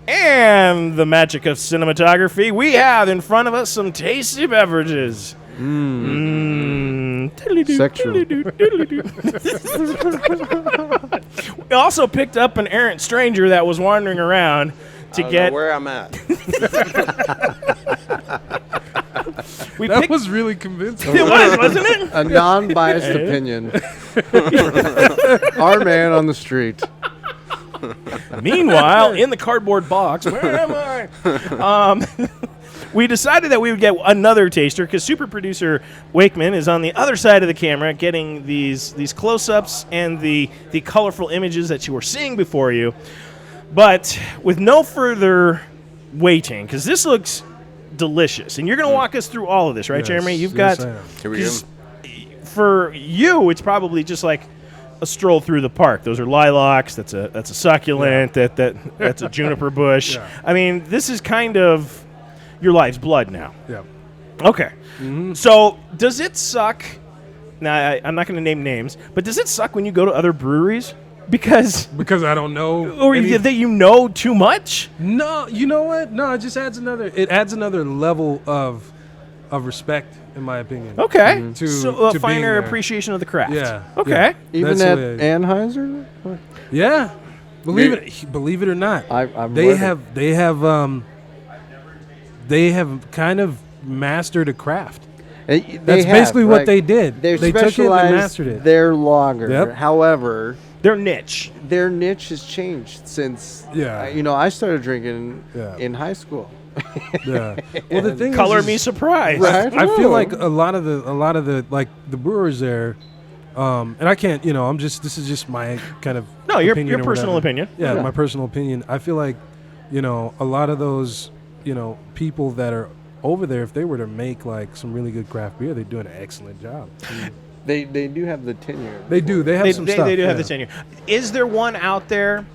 And the magic of cinematography, we have in front of us some tasty beverages. Sexual. We also picked up an errant stranger that was wandering around to I don't get. know where I'm at. That was really convincing. It was, wasn't it? A non-biased opinion. Our man on the street. Meanwhile, in the cardboard box, where am I? We decided that we would get another taster because super producer Wakeman is on the other side of the camera getting these close-ups and the colorful images that you were seeing before you. But with no further waiting, because this looks delicious, and you're going to walk us through all of this, right, Yes, Jeremy? You've yes, got I am. Here we go. for you, it's probably just like a stroll through the park. Those are lilacs. That's a succulent. Yeah. That's a juniper bush. Yeah. I mean, this is kind of your life's blood now. Yeah. Okay. So does it suck? Now I'm not going to name names, but does it suck when you go to other breweries because I don't know. or that you know too much? No, you know what? No, it just adds another level of respect, in my opinion. Okay. To a being finer there. appreciation of the craft. Yeah. Okay. Yeah. Even That's at the way- Anheuser? Yeah. Believe it or not, I'm they with it. they have kind of mastered a craft. They That's have, basically what like, they did. They're They took it and specialized mastered it. their lager. Yep. However, Their niche. their niche has changed since. Yeah. I started drinking Yeah. in high school. Yeah. Well, the thing Color is, me surprised. Right. I feel like a lot of the like the brewers there, and I can't, this is just my kind of No, your opinion or personal whatever. opinion. Yeah, my personal opinion. I feel like, a lot of those, people that are over there, if they were to make like some really good craft beer, they'd do an excellent job. They do have the tenure. They do. They have some stuff. They do have yeah. the tenure. Is there one out there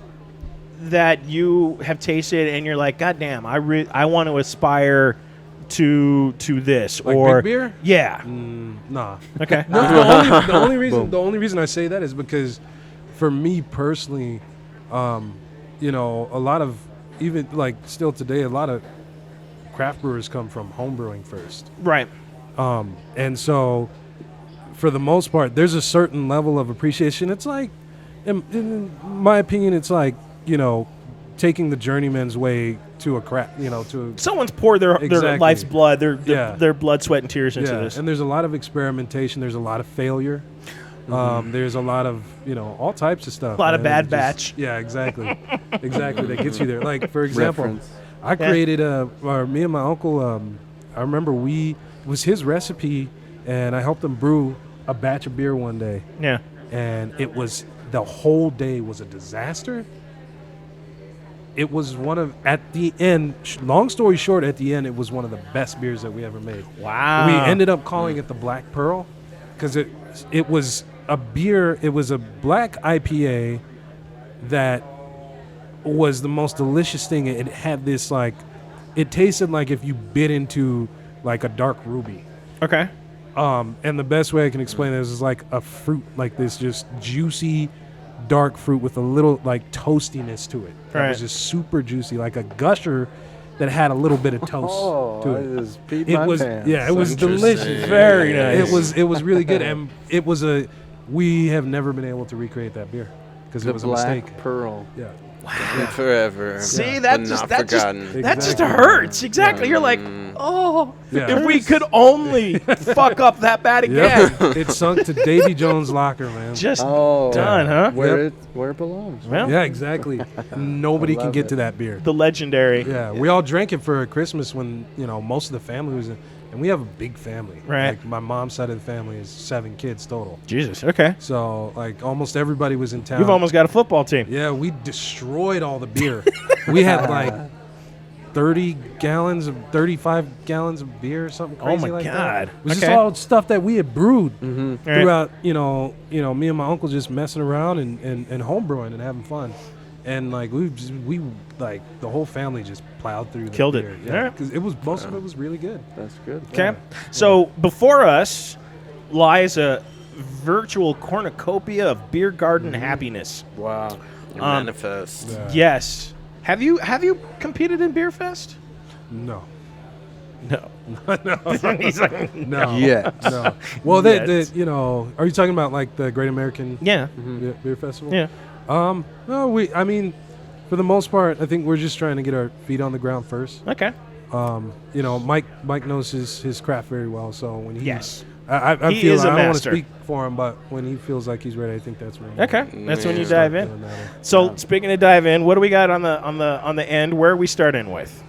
that you have tasted and you're like, God damn, I want to aspire to this Like or big beer? Yeah. Nah. Okay. No, the only reason I say that is because, for me personally, a lot of even like still today, a lot of craft brewers come from home brewing first, Right. and so for the most part, there's a certain level of appreciation. It's like, in my opinion, it's like taking the journeyman's way to a craft, to Someone's poured their Exactly. life's blood, Yeah. their blood, sweat, and tears into yeah. this. And there's a lot of experimentation. There's a lot of failure. There's a lot of all types of stuff. A lot of man. bad batch. Yeah, exactly, exactly. That gets you there. Like for example, Reference. I created me and my uncle. I remember it was his recipe, and I helped him brew a batch of beer one day, Yeah. and the whole day was a disaster. It was at the end, long story short, at the end, it was one of the best beers that we ever made. Wow. We ended up calling it the Black Pearl because it was a beer. It was a black IPA that was the most delicious thing. It had this it tasted like if you bit into like a dark ruby. Okay. And the best way I can explain it is like a fruit, like this just juicy, dark fruit with a little like toastiness to it. It was just super juicy, like a gusher that had a little bit of toast to it. I just peed It my was pants. it was Interesting. delicious. Very nice. It was really good, and we have never been able to recreate that beer because it The was a Black mistake. Pearl. Yeah. Forever. See, but that not just forgotten. that just Exactly. hurts. Exactly. You're like, oh, Yeah. if we could only fuck up that bad again. Yeah. It sunk to Davy Jones' locker, man. Just Oh, done, huh? Where it belongs. Well, Yeah, exactly. Nobody I can love get it. to that beer. the legendary. Yeah, we all drank it for Christmas when most of the family was in, and we have a big family. Right. Like my mom's side of the family is 7 kids total. Jesus. Okay. So like almost everybody was in town. You've almost got a football team. Yeah, we destroyed all the beer. We had like 35 gallons of beer or something crazy my like God. that. It was Okay. just all stuff that we had brewed Right. throughout, me and my uncle just messing around and home brewing and having fun. And like we like the whole family just plowed through the Killed it. beer. Yeah. Yeah, because most of it was really good. That's good. Okay. So before us lies a virtual cornucopia of beer garden happiness. Wow. Manifest. Yeah. Yes. Have you competed in Beer Fest? No. No. No. He's like, No. Yet. No. Well, are you talking about like the Great American yeah. Beer Festival? Yeah. No, I mean, for the most part, I think we're just trying to get our feet on the ground first. Okay. Mike knows his craft very well, so when he Yes. I He feel is a I don't want master. to speak for him, but when he feels like he's ready, I think that's when. Okay. That's when you Yeah. dive in. So speaking of dive in, what do we got on the end? Where are we starting with?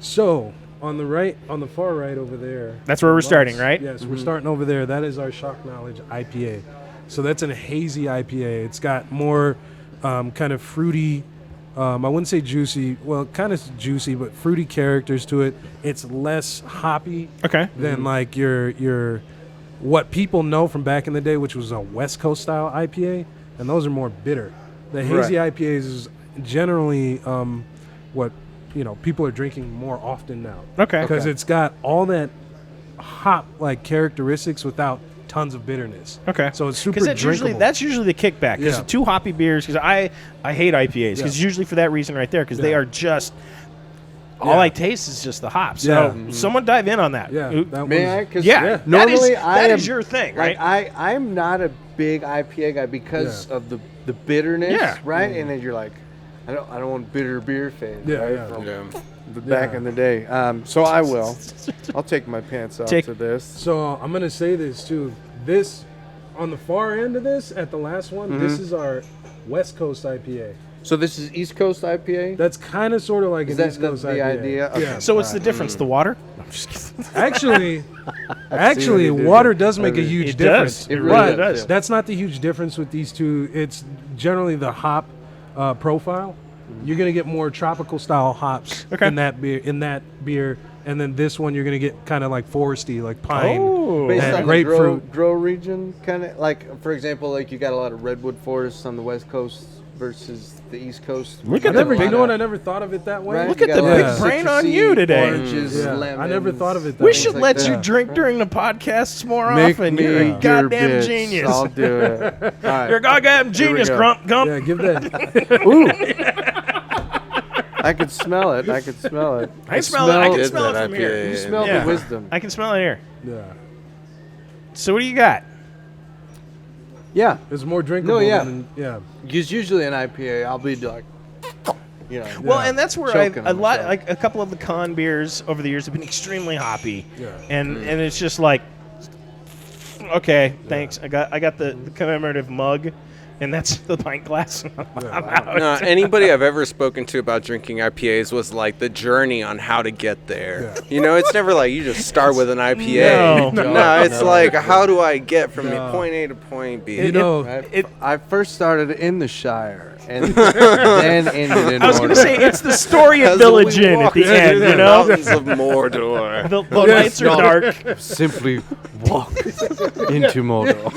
So on the far right over there. That's where we're starting, right? Yes, we're starting over there. That is our Shock Knowledge IPA. So that's a hazy IPA. It's got more kind of fruity. I wouldn't say juicy. Well, kind of juicy, but fruity characters to it. It's less hoppy Okay. than like your what people know from back in the day, which was a West Coast style IPA, and those are more bitter. The hazy IPAs is generally what people are drinking more often now. Okay. Because it's got all that hop like characteristics without tons of bitterness. Okay. So it's super Because drinkable. that's usually the kickback. Because Yeah. too hoppy beers. Because I hate IPAs. Because Yeah. usually for that reason right there. Because they Yeah. are just all Yeah. I taste is just the hops. So Yeah. someone dive in on that. Yeah. Ooh, That May was- I? 'Cause yeah. normally that is your thing, right? Like I'm not a big IPA guy because Yeah. of the bitterness, Yeah. right? And then you're like, I don't want bitter beer fans, Yeah, right? yeah. From Yeah. the back Yeah. in the day. So I will. I'll take my pants off to this. So I'm gonna say this too. This on the far end of this, at the last one, this is our West Coast IPA. So this is East Coast IPA. That's kind of sort of like Is an that East Coast the IPA. idea? Okay. Yeah. So what's the difference? The water? No, I'm just kidding. Actually, he did water there. does make a It huge does. difference. It really But does. that's not the huge difference with these two. It's generally the hop profile. You're gonna get more tropical style hops Okay. in that beer, and then this one you're gonna get kind of like foresty, like pine. Oh. Based and on grapefruit. the grow region, kind of like, for example, like you got a lot of redwood forests on the West Coast versus the East Coast. Look You at got the a big- You know lot what? of- I never thought of it that way. right? Look You at got the a lot big of brain on citrusy you today. Oranges, Yeah. lemons, I never thought of it that We way. should like let that. you drink during the podcasts more Make often. me You're a your goddamn bitch. genius. I'll do it. All right. You're a goddamn Here we genius, go. Gump. Yeah, give that. I could smell it. I can smell it. I can smell it Did from that here. IPA. You smell Yeah. the wisdom. I can smell it here. Yeah, So what do you got? Yeah. it's more drinkable. No, yeah. Than, yeah. Because usually an IPA, I'll be like, Well, and that's where Choking a on lot, myself. like a couple of the con beers over the years have been extremely hoppy, Yeah. and it's just like, okay, thanks. I got the commemorative mug, and that's the pint glass. I'm out. No, anybody I've ever spoken to about drinking IPAs was like the journey on how to get there. Yeah. You know, it's never like you just start with an IPA. No. It's like how do I get from point A to point B? You know, I first started in the Shire and then ended in I was going to Mordor. say it's the story of As Village we Inn at walk the through end. the You know, mountains of Mordor. the lights are dark. Simply walk into Mordor.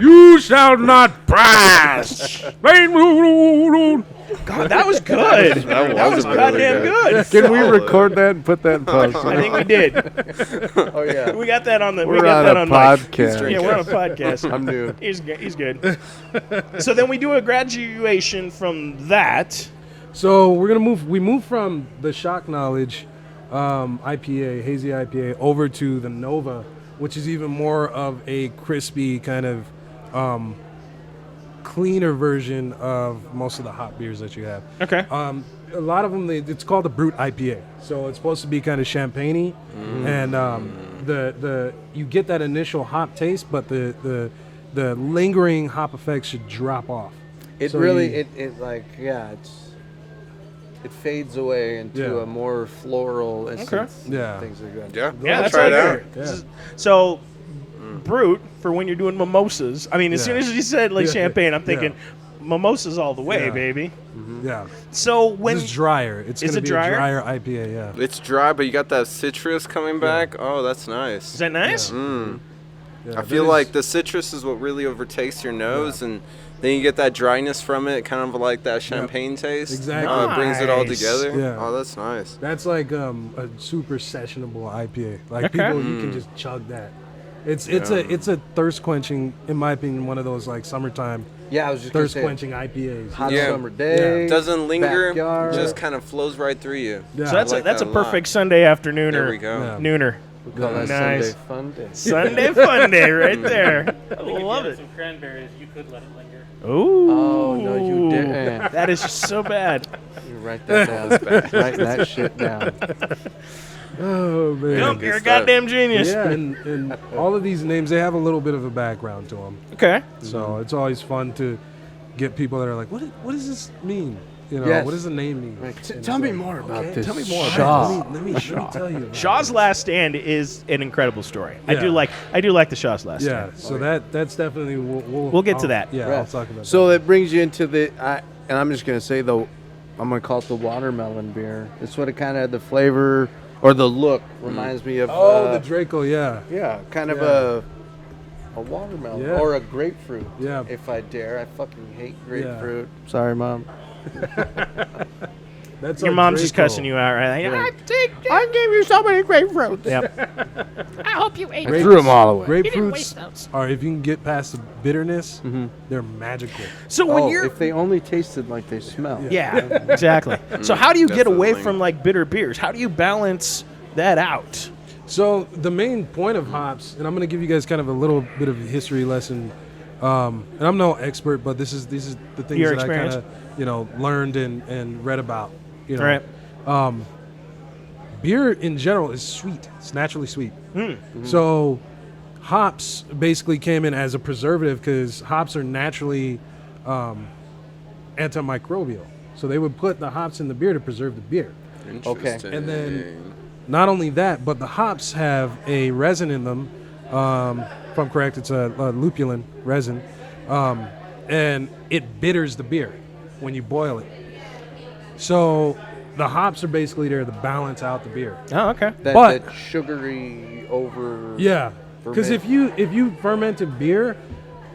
you shall not pass. God, that was good. That was really goddamn good. Can we record that and put that in post? I think we did. Oh yeah. We got that on the. we We're got on that a on mic. podcast. Yeah, we're on a podcast. I'm new. He's good. So then we do a graduation from that. So we're gonna move. We move from the Shock Knowledge IPA, hazy IPA, over to the Nova, which is even more of a crispy kind of cleaner version of most of the hot beers that you have. Okay. A lot of them, it's called the Brute IPA. So it's supposed to be kind of champagne-y, and the you get that initial hop taste, but the lingering hop effects should drop off. It So really you- it fades away into Yeah. a more floral essence. Yeah. Things like that. Yeah, Yeah, I'll that's try what it I out. heard. So, Brute for when you're doing mimosas. I mean, as Yeah. soon as you said like Yeah. champagne, I'm Yeah. thinking mimosas all the way, Yeah. baby. Yeah, So when this is drier. It's Is gonna it be drier? a drier IPA. Yeah. It's dry, but you got that citrus coming back. Oh, that's nice. is that nice? Mm. Yeah, I that feel is- like the citrus is what really overtakes your nose, and then you get that dryness from it, kind of like that champagne taste. Exactly. Oh, it brings it all Nice. together. Yeah. Oh, that's nice. that's like a super sessionable IPA. Like Okay. people, you can just chug that. It's a thirst quenching, in my opinion, one of those like summertime Yeah, I was just gonna thirst say, quenching IPAs. hot Yeah. summer day. Doesn't linger, backyard. just kind of flows right through you. Yeah. So that's I like that's a that a lot. perfect Sunday afternooner. There we go. Yeah. Nooner. We call that Nice. Sunday fun day. Sunday fun day right there. I If you love added it. some cranberries, you could let it linger. Ooh. Oh, no, you didn't. That is just so bad. You write that down. Write that shit down. Oh man. Nope, good you're a stuff. goddamn genius. Yeah, and all of these names, they have a little bit of a background to them. Okay. So it's always fun to get people that are like, what does this mean? You know, Yes. what does the name mean? Like, And tell it's me like, more about okay, this. Tell me more Shaw. about it. Let me tell you. About Shaw's this. Last Stand is an incredible story. I Yeah. do like the Shaw's Last Yeah, Stand. so that's definitely We'll get to that. Yeah, Right. I'll talk about So that. that brings you into and I'm just gonna say though, I'm gonna call it the watermelon beer. It's what it kind of had the flavor or the look reminds me of. the Draco, yeah. yeah, kind of Yeah. a watermelon Yeah. or a grapefruit. Yeah. If I dare, I fucking hate grapefruit. Sorry, mom. That's Your our mom's just Draco. cussing you out, right? Yeah. I gave you so many grapefruits. Yep. I hope you ate I threw them all away. didn't waste Grapefruits those. are, if you can get past the bitterness, they're magical. So when Oh, you're if they only tasted like they smell. yeah, exactly. So how do you get away Definitely. from like bitter beers? How do you balance that out? So the main point of hops, and I'm going to give you guys kind of a little bit of a history lesson. And I'm no expert, but this is the things Your that experience. I kind of learned and read about. Right. Beer in general is sweet. It's naturally sweet. Mm-hmm. So hops basically came in as a preservative because hops are naturally antimicrobial. So they would put the hops in the beer to preserve the beer. Interesting. And then not only that, but the hops have a resin in them. If I'm correct, it's a lupulin resin. And it bitters the beer when you boil it. So the hops are basically there to balance out the beer. Oh, okay. That sugary over. Yeah, because ferment. if you fermented beer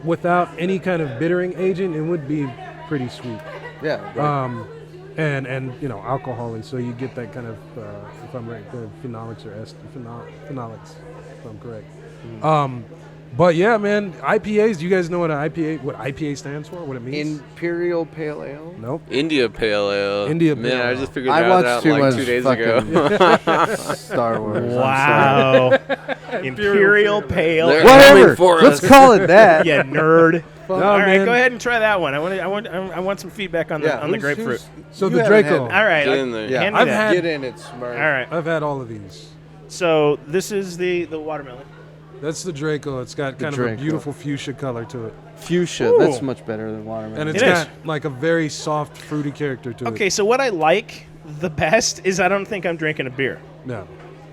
without any kind of bittering agent, it would be pretty sweet. Yeah. Right. And alcohol-y, so you get that kind of if I'm right, phenolics or phenolics, if I'm correct. But yeah, man, IPAs. Do you guys know what IPA stands for? What it means? Imperial Pale Ale. Nope. India Pale Ale. India Man, Pale I Ale. just figured I that watched out too like much 2 days ago. fucking Star Wars. I'm sorry. Wow. Imperial Pale. They're Ale. Whatever. coming for Let's us. call it that. Yeah, nerd. No, All right, man. go ahead and try that one. I want some feedback on the who's- grapefruit. So you the haven't Draco. had All right, Get in there. Yeah. hand me I've that. had- Get in it, smart. All right. I've had all of these. So this is the watermelon. That's the Draco. It's got kind of Draco. a beautiful fuchsia color to it, Fuchsia. Ooh. That's much better than watermelon. and it's It is. got like a very soft, fruity character to it. Okay, so what I like the best is I don't think I'm drinking a beer. No.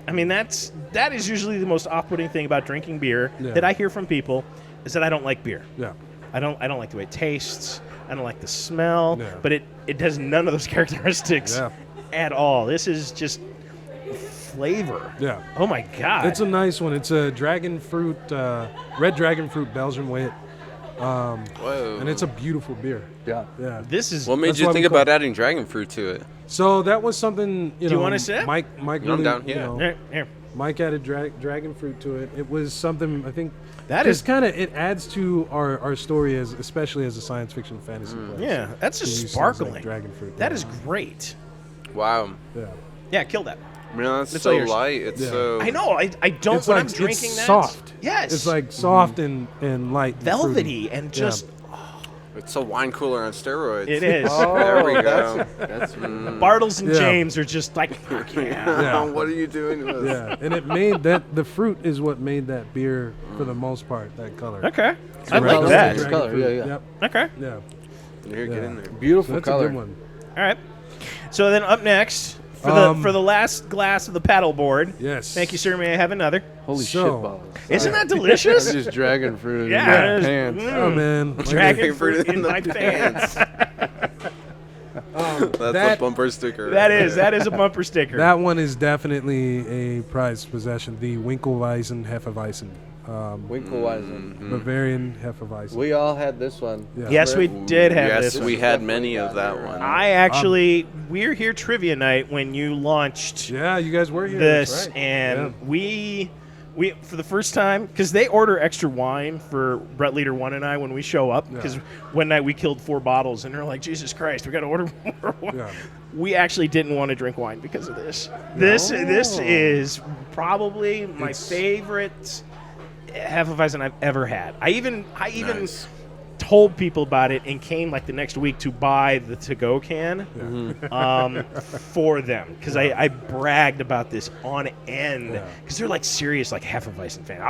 I mean that is usually the most off-putting thing about drinking beer Yeah. that I hear from people is that I don't like beer. Yeah. I don't like the way it tastes. I don't like the smell. Yeah. But it does none of those characteristics Yeah. at all. This is just flavor. Yeah. Oh my god. It's a nice one. It's a dragon fruit, red dragon fruit Belgian wit, Whoa. and it's a beautiful beer. yeah. Yeah. this is What made That's you why we think call- about adding dragon fruit to it? So that was something you Do you know. wanna sip? Mike I'm really, down, you yeah. know, here. Mike added dragon fruit to it. It was something I think That just is kind of it adds to our story as especially as a science fiction fantasy place. yeah, that's To use just things like sparkling. dragon fruit. That yeah. is great. Wow. Yeah. Yeah, kill that. Man, that's It's so all yours. light. It's Yeah. so. I know. I don't It's when like I'm drinking it's that. soft. Yes. It's like soft and light, and fruity. velvety and just It's a wine cooler on steroids. it is. There we go. That's Bartles and Yeah. James are just like fuck yeah. Yeah. What are you doing to us? Yeah, and it made that the fruit is what made that beer for the most part that color. Okay. I Right. like that. It's Dragon color, fruit. yeah, yeah. Yep. Okay. Yeah. Here, get Yeah. in there. So beautiful that's color. a good one. All right. So then up next for the last glass of the paddleboard. Yes. Thank you, sir. May I have another? Holy So- shit balls. Isn't that That's delicious? just dragon fruit Yeah, in it my is. pants. Oh man. Dragon fruit fruit in my pants. That's That- a bumper sticker. that is a bumper sticker. That one is definitely a prized possession. The Winkelweizen Hefeweizen. Winkelweizen. Bavarian Hefeweizen. We all had this one. Yeah. yes, we did have yes, this. we one. had many of that one. I actually we're here trivia night when you launched Yeah, you guys were here. this, that's right. and Yeah. we We for the first time because they order extra wine for Brett Leader 1 and I when we show up because one night we killed 4 bottles and they're like, Jesus Christ, we got to order more wine. Yeah. We actually didn't want to drink wine because of this. This is probably my favorite Hefeweizen I've ever had. I even Nice. told people about it and came like the next week to buy the to-go can for them because I bragged about this on end because they're like serious like Hefeweizen fan.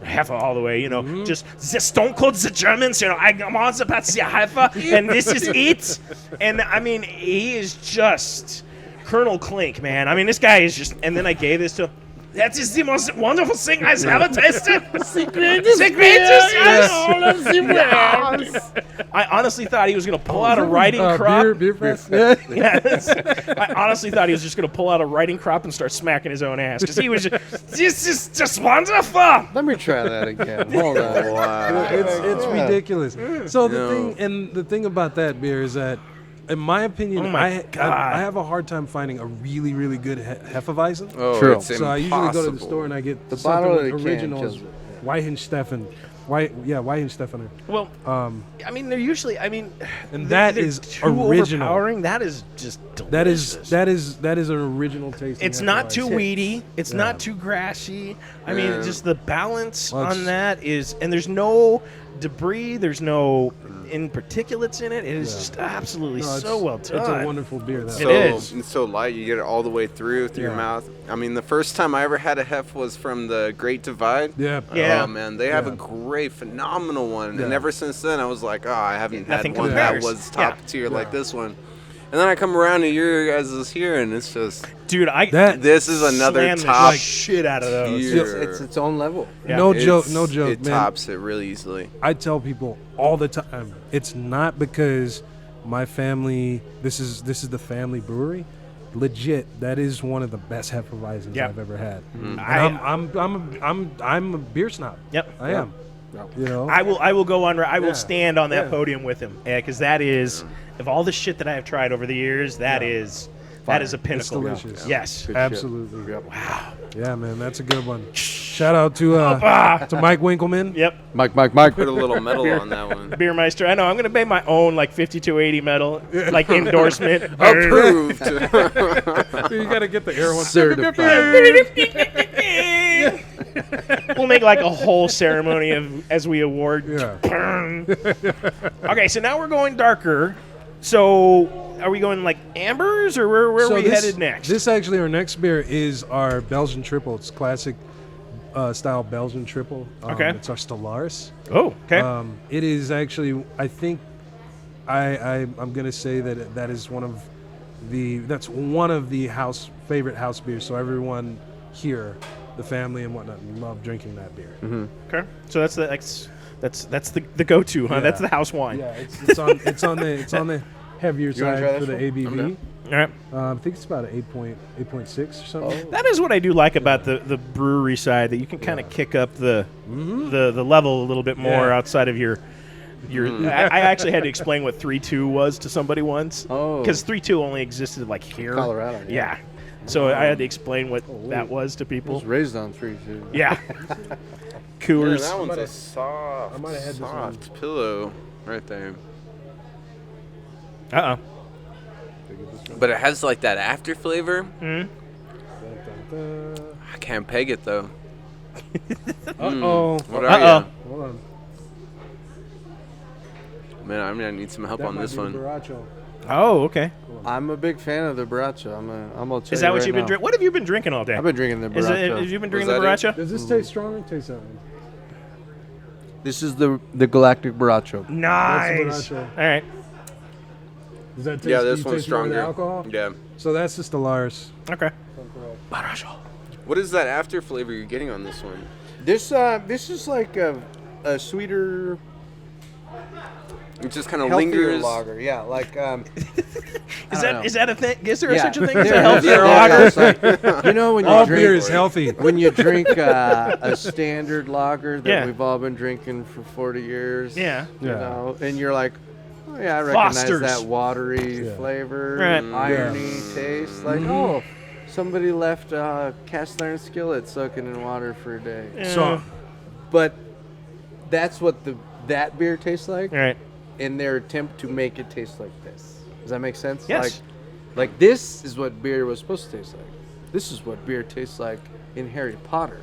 Hefe all the way, just the Stone Cold the Germans, I'm on about the Hefe and this is it. And I mean, he is just Colonel Klink, man. I mean, this guy is just. And then I gave this to him. That is the most wonderful thing I've ever tasted. The greatest yes. I honestly thought he was going to pull out a riding crop. Beer press? Yes. I honestly thought he was just going to pull out a riding crop and start smacking his own ass because he was just, this is just wonderful. Let me try that again. Hold on. Wow. It's ridiculous. So the thing about that beer is that, in my opinion, I have a hard time finding a really, really good Hefeweizen. Oh, True. it's So I usually go to the impossible. store and I get The something bottle of the with can originals, kills it. Weihenstephan. Weihenstephaner. Well, I mean, they're usually. I mean, And that they're is too original. overpowering. That is just That delicious. is an original taste. It's not too weedy. It's not too grassy. I mean, Yeah. just the balance Well, on that is, and there's no debris. There's no particulates in it. It is just absolutely so well done. It's a wonderful beer. That It is. It's so light. You get it all the way through your mouth. I mean, the first time I ever had a Hef was from the Great Divide. Yeah. Yeah. Oh, man. They have a great, phenomenal one. And Yeah. ever since then, I was like, I haven't Nothing had one that compares. was top Yeah. tier like this one. And then I come around and your guys is here, and it's just, Dude, this is another slammed the top shit out of those. tier. It's its own level. Yeah. No It's- joke, It man. tops it really easily. I tell people all the time, it's not because my family. This is the family brewery. Legit, that is one of the best Hefeweizens Yeah. I've ever had. I- And I'm a beer snob. Yep. I am. You know. I will go on. I will Yeah. stand on that Yeah. podium with him. Yeah, because that is of all the shit that I have tried over the years. That is a pinnacle. delicious. Yes. Good Absolutely. shit. Yep. Wow. Yeah, man, that's a good one. Shout out to Mike Winkleman. Yep. Mike. Put a little medal on that one. Beermeister. I know. I'm gonna pay my own like 5280 medal, like endorsement. Approved. You gotta get the air one. We'll make like a whole ceremony as we award. Yeah. Okay, so now we're going darker. So are we going like ambers or where are we headed next? This actually, our next beer is our Belgian triple. It's classic style Belgian triple. Okay. It's our Stellaris. Oh, okay. It is actually, I think, I'm gonna say that is one of the favorite house beers. So everyone here, the family and whatnot, love drinking that beer. Okay, so that's the go-to, huh? Yeah. That's the house wine. Yeah, it's on the heavier You wanna try side for this the one? ABV. All right. I think it's about an 8.6 or something. That is what I do like about the brewery side, that you can kind of kick up the level a little bit more Yeah. outside of your. I actually had to explain what 3.2 was to somebody once. Oh. Because 3.2 only existed like here. Colorado, Yeah. So I had to explain what that was to I people. was raised on 3 too. Yeah. Yeah, Coors. that one's a I might have had this soft pillow right there. Uh-oh. But it has like that after flavor. Mhm. I can't peg it though. Uh-oh. What are Uh-oh. Hold on. you? Man, I'm gonna need some help That on might this be the one. Baracho. Oh, okay. I'm a big fan of the Baracho. I'm gonna tell Is that you what right you've been now. drinking? What have you been drinking all day? I've been drinking the Is it, Baracho. have you been Was drinking the that it? Baracha? Does this taste stronger? Taste that one. This is the Galactic Baracho. Nice. That's the All Baracha. right. Does that taste? Yeah, this you one's taste more of the stronger. alcohol. Yeah. So that's the Stellaris. Okay. What is that after flavor you're getting on this one? This is like a sweeter, It just kind of healthier lingers. lager. Yeah, like Is that a thing? Is there yeah. such a thing as a There- healthier there- lager? it's like, you know when you All drink beer is healthy. when you drink a standard lager that Yeah. we've all been drinking for 40 years. Yeah. You Yeah. know, and you're like, oh yeah, I recognize Foster's. that watery Yeah. flavor, Right. irony taste. Like, oh, Somebody left cast iron skillet soaking in water for a day. So But that's what that beer tastes like. All right. In their attempt to make it taste like this. Does that make sense? Yes. Like this is what beer was supposed to taste like. This is what beer tastes like in Harry Potter.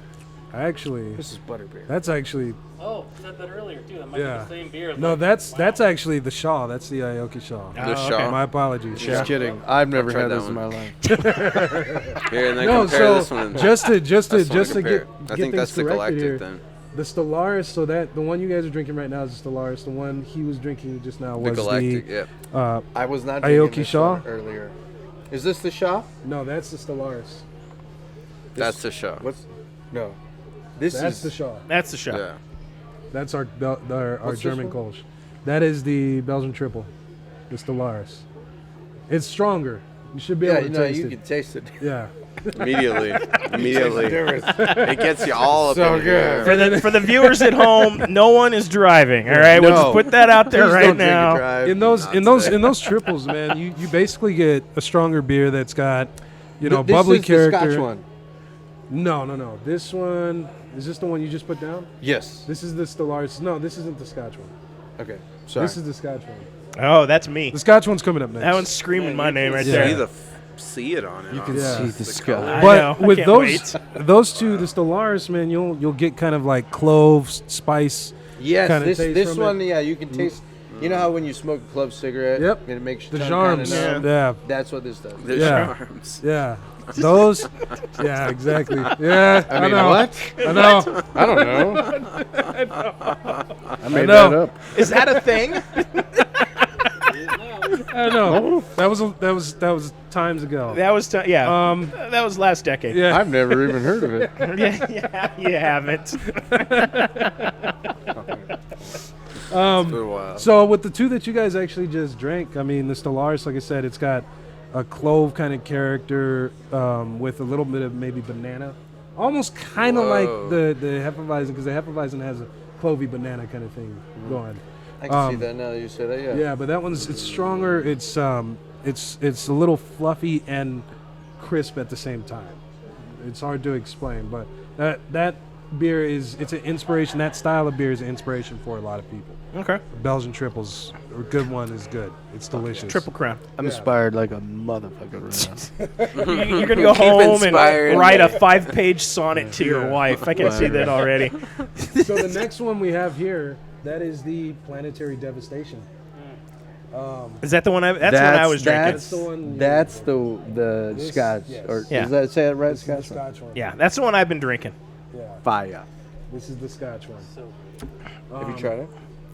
actually, This is butterbeer. that's actually Oh, I said that earlier too. That might Yeah. be the same beer. no. like, That's wow. actually the Shaw. That's the Aoki Shaw. The Oh, Shaw. okay. My apologies. Just kidding. I've never tried had that this in my one. life. Here, and then No, compare so this one. just to That's the one get compare. I think things that's the corrected Galactic here, then. the Stellaris. So that the one you guys are drinking right now is the Stellaris. The one he was drinking just now The was Galactic, the yeah. I was not Aoki drinking this Shaw? one earlier. Is this the Shaw? no, that's the Stellaris. That's the Shaw. What's no? This That's is the Shaw. That's the shot. Yeah. That's our What's this German one? Kolsch. That is the Belgian triple, the Stellaris. It's stronger. You should be yeah. able You to know, taste you it. can taste it. Yeah. Immediately. It gets you all up So in here. For the viewers at home, no one is driving. All right, we'll No. just put that out there Please right don't drink and now. drive. In those Not in those today. in those triples, man, you basically get a stronger beer that's got, you know, This bubbly is character. the Scotch one. No. This one is this the one you just put down? Yes. This is the Stellaris. No, this isn't the Scotch one. Okay. Sorry. This is the Scotch one. Oh, that's me. The Scotch one's coming up next. That one's screaming my name right See there. see it on it. You can honestly. see the The Scotch. color. I But know. I with can't those wait. those two, the Stellaris, man, you'll get kind of like cloves, spice. Yes, kinda this taste from one, it. yeah, you can taste. You know how when you smoke a club cigarette, Yep. and it makes your The tongue kinda charms. numb? Yeah. That's what this does. The Yeah. charms. Yeah. Those. Yeah, exactly. Yeah. I mean, know. what? I know. I don't know. I made know. that up. Is that a thing? I know. That was times ago. That was that was last decade. Yeah. I've never even heard of it. yeah, you haven't. It's been a while. So with the two that you guys actually just drank, I mean, the Stellaris, like I said, it's got a clove kind of character with a little bit of maybe banana, almost kind of like Whoa. the Hefeweizen, because the Hefeweizen has a clovey banana kind of thing going. I can see that now that you say that. Yeah. Yeah, but that one's it's stronger. It's a little fluffy and crisp at the same time. It's hard to explain, but that beer it's an inspiration. That style of beer is an inspiration for a lot of people. Okay. Belgian triples, a good one is good. It's delicious. Triple Crown. I'm inspired like a motherfucker right now. You're gonna go Keep home inspired. and write a 5-page sonnet to your Yeah. wife. I can see that already. So the next one we have here, that is the Planetary Devastation. Is that the one? That's what I was drinking. That's the one. That's the This- Scotch. yes. Or Yeah. does that say it right? This is the Scotch. Scotch one. Yeah, that's the one I've been drinking. Yeah. Fire. This is the Scotch one. Have you tried it?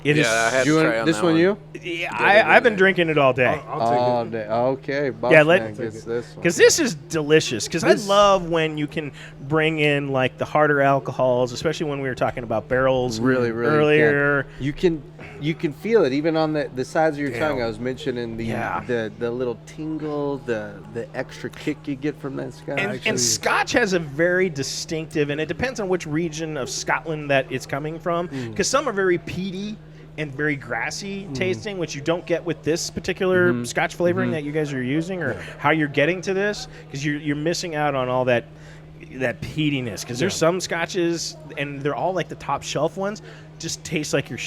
It is. Yeah, I had You to want try on this that one? You? Yeah, I've been drinking it all day. I'll All take it. day. Okay. Boss Yeah, man let- gets this one. Because this is delicious. Because I This- love when you can bring in like the harder alcohols, especially when we were talking about barrels Really earlier. You can feel it even on the sides of your tongue. Damn. I was mentioning Yeah. the little tingle, the extra kick you get from that Scotch. And Scotch has a very distinctive, and it depends on which region of Scotland that it's coming from. Because some are very peaty and very grassy tasting, which you don't get with this particular Scotch flavoring that you guys are using, or how you're getting to this, because you're missing out on all that peatiness. Because there's some Scotches, and they're all like the top shelf ones, just taste like you're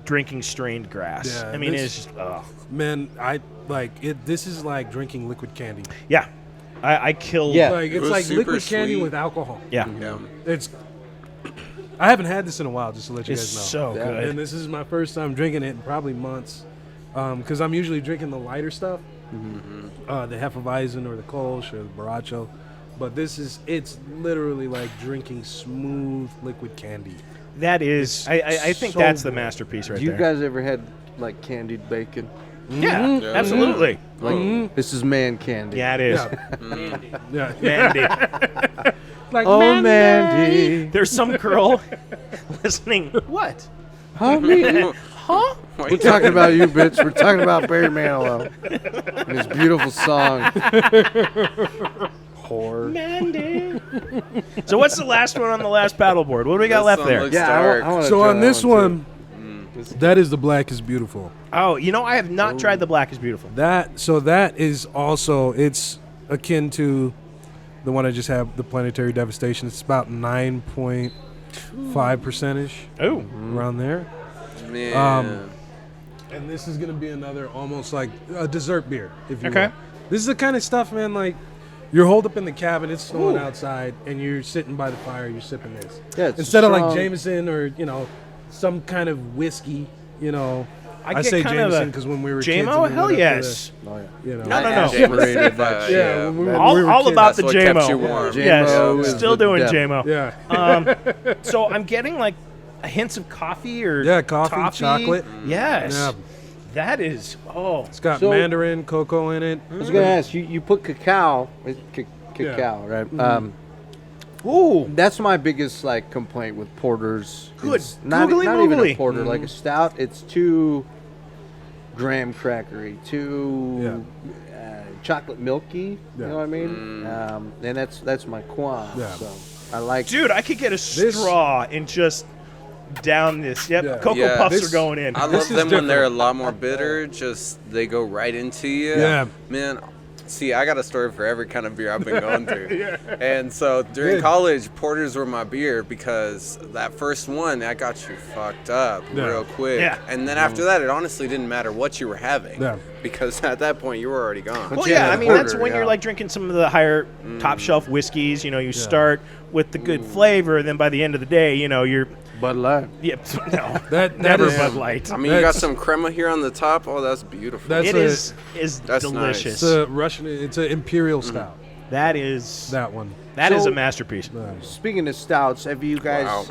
drinking strained grass. Yeah, I mean, this- it's just, ugh. Man, I like it. This is like drinking liquid candy. Yeah. I killed. Yeah. Like it's was like super liquid candy sweet. with alcohol. Yeah. Yeah. It's. I haven't had this in a while, just to let you It's guys know. so Yeah. good. And this is my first time drinking it in probably months, because I'm usually drinking the lighter stuff, the Hefeweizen or the Kolsch or the Baracho, but it's literally like drinking smooth liquid candy. That is, I think so that's the good. masterpiece right you there. guys ever had like candied bacon? Yeah, Yeah. absolutely. Like this is man candy. Yeah, it is. Yeah, Mandy. like Oh, man, Mandy. There's some girl listening. What? Huh, me? Huh? We're talking about you, bitch. We're talking about Barry Manilow and his beautiful song. Whore. Mandy. So what's the last one on the last paddleboard? What do we got This left one there? looks Yeah, dark. I want to So on this one, that is the Black is Beautiful. Oh, you know, I have not tried the Black is Beautiful. That is also, it's akin to the one I just had, the Planetary Devastation. It's about 9.5% Oh. around there. Man. And this is gonna be another almost like a dessert beer, if you Okay. will. This is the kind of stuff, man. Like you're holed up in the cabin, it's snowing Ooh. outside, and you're sitting by the fire, you're sipping this. Yeah, it's Instead of like strong. Jameson or some kind of whiskey, I get say kind of Jameson a because when we were kids, JMO, and we hell went up to yes. Oh, yeah. the, No, no, no. Separated that, Yeah, when we were All kids. about the That's what kept JMO. you warm. Yes, JMO is still the doing devil. JMO. Yeah. So I'm getting like hints of coffee or Yeah, coffee, toffee. chocolate. Yes. Yeah. That is, It's got So- mandarin, cocoa in it. I was gonna ask you put cacao, cacao, right? ooh. That's my biggest like complaint with porters. Good. It's not Googly even moogly. a porter, like a stout. It's too graham crackery, too chocolate milky. Yeah. You know what I mean? And that's my qualm. Yeah. So I like. Dude, I could get a straw and just down this. Yep, Yeah. Cocoa Yeah. Puffs This- are going in. I This love is them when they're a different. lot more bitter. Just they go right into you. Yeah. Man, see, I got a story for every kind of beer I've been going through. And so during Good. college, porters were my beer because that first one, that got you fucked up Yeah. real quick. Yeah. And then after that, it honestly didn't matter what you were having. Yeah. Because at that point, you were already gone. Well, Yeah, yeah, I the mean, that's porter, when you're yeah. like drinking some of the higher top shelf whiskeys. You start with the good flavor, and then by the end of the day, you're. Bud Light. Yeah, no, That never is- Bud Light. I mean, you got That's- some crema here on the top. Oh, that's beautiful. That's It a- is That's delicious. It's a Russian. It's an imperial stout. That is That one. that is So- a masterpiece. Speaking of stouts, have you guys Wow.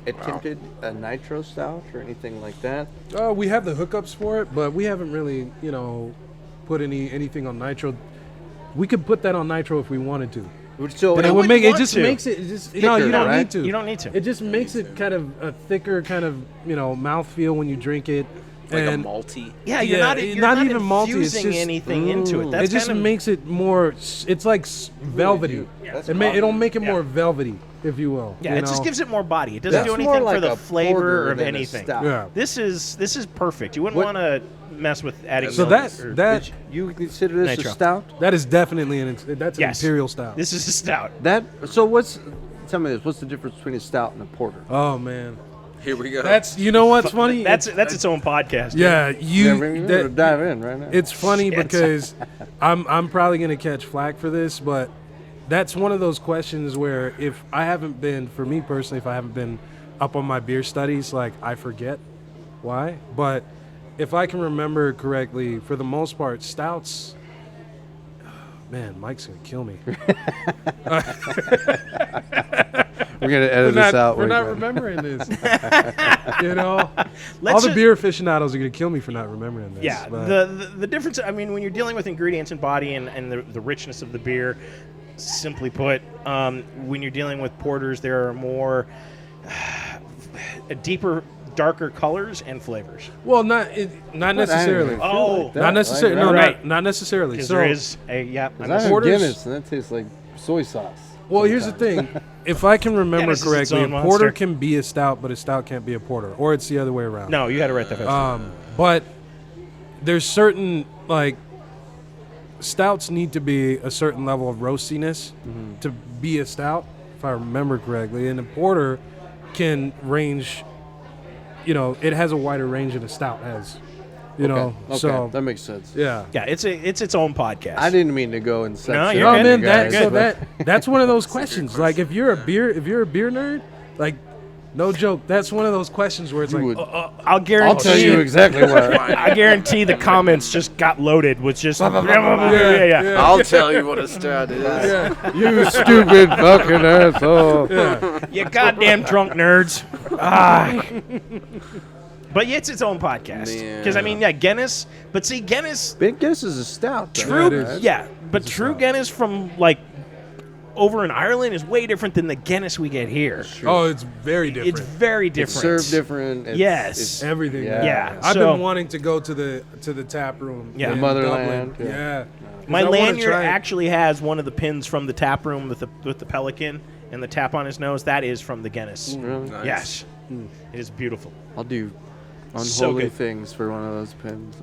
attempted a nitro stout or anything like that? We have the hookups for it, but we haven't really, put anything on nitro. We could put that on nitro if we wanted to. So But I it would wouldn't make it want just to. makes it just no, you Thicker, don't right? need to. You don't need to. It just makes it kind of a thicker kind of mouthfeel when you drink it. like and a malty. Yeah, you're Yeah, not, it- you're not not even malty, it's infusing just- anything into it. That's it just kind of, makes it more. It's like velvety. It'll make it more velvety, if you will. yeah, you it just know? gives it more body. It doesn't That's do more anything like for the a flavor porter of than a anything. stout. Yeah. This is perfect. You wouldn't What- want to mess with adding. So milk that or- that You consider this Nitro. a stout? that is definitely that's an Yes. imperial style. This is a stout. Tell me this, what's the difference between a stout and a porter? Oh man, Here we go. that's what's funny. That's its own podcast. yeah. Yeah, we're gonna dive in right now. It's funny Shit. because I'm probably gonna catch flack for this, but that's one of those questions where if I haven't been, for me personally, if I haven't been up on my beer studies, like I forget why. But if I can remember correctly, for the most part, stouts. Man, Mike's gonna kill me. We're gonna edit this out. We're wait, not man. remembering this. all Let's the ju- beer aficionados are gonna kill me for not remembering this. Yeah, but- the difference. I mean, when you're dealing with ingredients and body and the richness of the beer, simply put, when you're dealing with porters, there are more deeper, darker colors and flavors. well, not necessarily. I don't even feel Oh. like that. Not necessarily. Like, no, right. not necessarily. Because So, there is a I I'm have Porters- Guinness, and that tastes like soy sauce. well, here's the thing. If I can remember Guinness is its correctly, a own porter monster. can be a stout, but a stout can't be a porter, or it's the other way around. No, you got to write that fast. But there's certain like stouts need to be a certain level of roastiness to be a stout, if I remember correctly, and a porter can range. It has a wider range than a stout has. Okay, So that makes sense. yeah. Yeah, it's its own podcast. I didn't mean to go and section. No, you're Oh good. man, You're good. that's one of those questions. Like if you're a beer nerd, like no joke, that's one of those questions where it's like, would- I'll guarantee. I'll tell you exactly what. I guarantee the comments just got loaded with just yeah. I'll tell you what a stout is. You stupid fucking asshole. You goddamn drunk nerds. Ah. But yeah, it's its own podcast. Because I mean, yeah, Guinness. But see, Guinness, Big Guess is a stout. though. true, it is. yeah. But true Guinness from like over in Ireland is way different than the Guinness we get here. oh, it's very different. It's very It's different. served different. It's, Yes. it's- Everything. Yeah. man. Yeah. I've so been wanting to go to the tap room. Yeah. in The motherland, Dublin. yeah. Yeah. my 'Cause I wanna lanyard try it. actually has one of the pins from the tap room with the pelican and the tap on his nose. That is from the Guinness. Really? Nice. Yes, it is beautiful. I'll do unholy So good. things for one of those pins.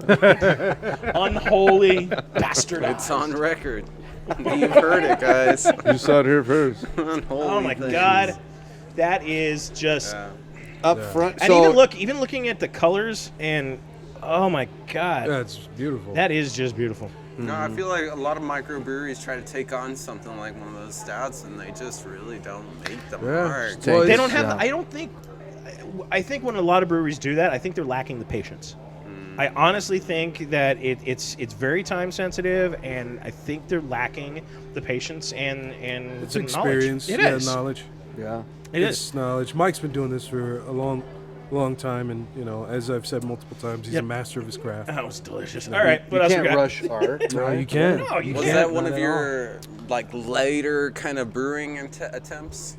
Unholy bastard. It's on record. You've heard it, guys. You saw it here first. Oh my God, that is just. Up front. And So even looking at the colors and oh my God, Yeah, it's beautiful. that is just beautiful. No, I feel like a lot of microbreweries try to take on something like one of those stouts, and they just really don't make the Yeah. mark. Well, They don't have. Yeah. I don't think. I think when a lot of breweries do that, I think they're lacking the patience. I honestly think that it's very time sensitive, and I think they're lacking the patience and It's the experience. knowledge. It yeah, is. knowledge. yeah. It It's is. knowledge. Mike's been doing this for a long time, and as I've said multiple times, he's Yep. a master of his craft. That was delicious. All right, what You else we can't got? rush art. No, right? you can't. No, you Was can't. that one not of at your like later kind of brewing attempts?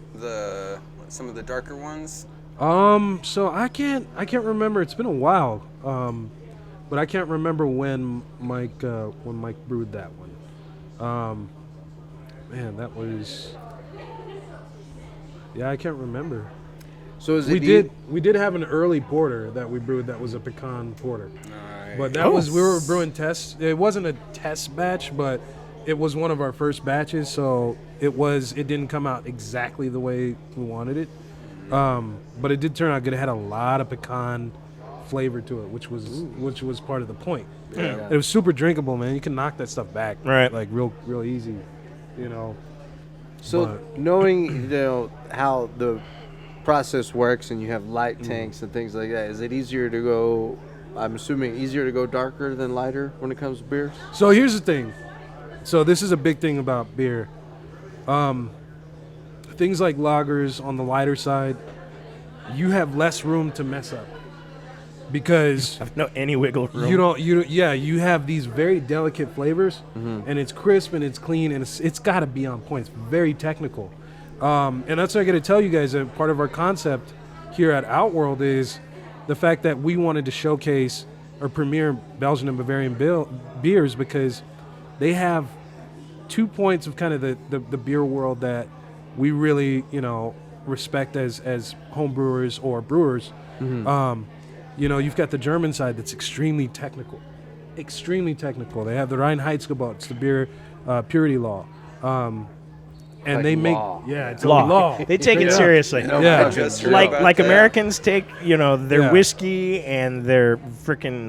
Some of the darker ones. So I can't remember. It's been a while. But I can't remember when Mike brewed that one. Man, that was. Yeah, I can't remember. So is We it did have an early porter that we brewed that was a pecan porter. Alright. But that was we were brewing tests. It wasn't a test batch, but it was one of our first batches, so it didn't come out exactly the way we wanted it. But it did turn out good. It had a lot of pecan flavor to it, which was part of the point. Yeah. It was super drinkable, man. You can knock that stuff back, Right. Like real easy, you know. So But- knowing how the process works and you have light tanks and things like that, is it easier to go? I'm assuming easier to go darker than lighter when it comes to beers. So here's the thing. So this is a big thing about beer. Things like lagers on the lighter side, you have less room to mess up because No, any wiggle room. you have these very delicate flavors, and it's crisp and it's clean and it's got to be on point. It's very technical, and that's what I got to tell you guys. That part of our concept here at Outworld is the fact that we wanted to showcase or premiere Belgian and Bavarian beers because they have 2 points of kind of the beer world that we really respect as home brewers or brewers. You've got the German side that's extremely technical. They have the Reinheitsgebot, it's the beer purity law. And Like they make law. it's law. a law. They take it Yeah. seriously. Yeah. I just heard Like about like that. Americans take their Yeah. whiskey and their freaking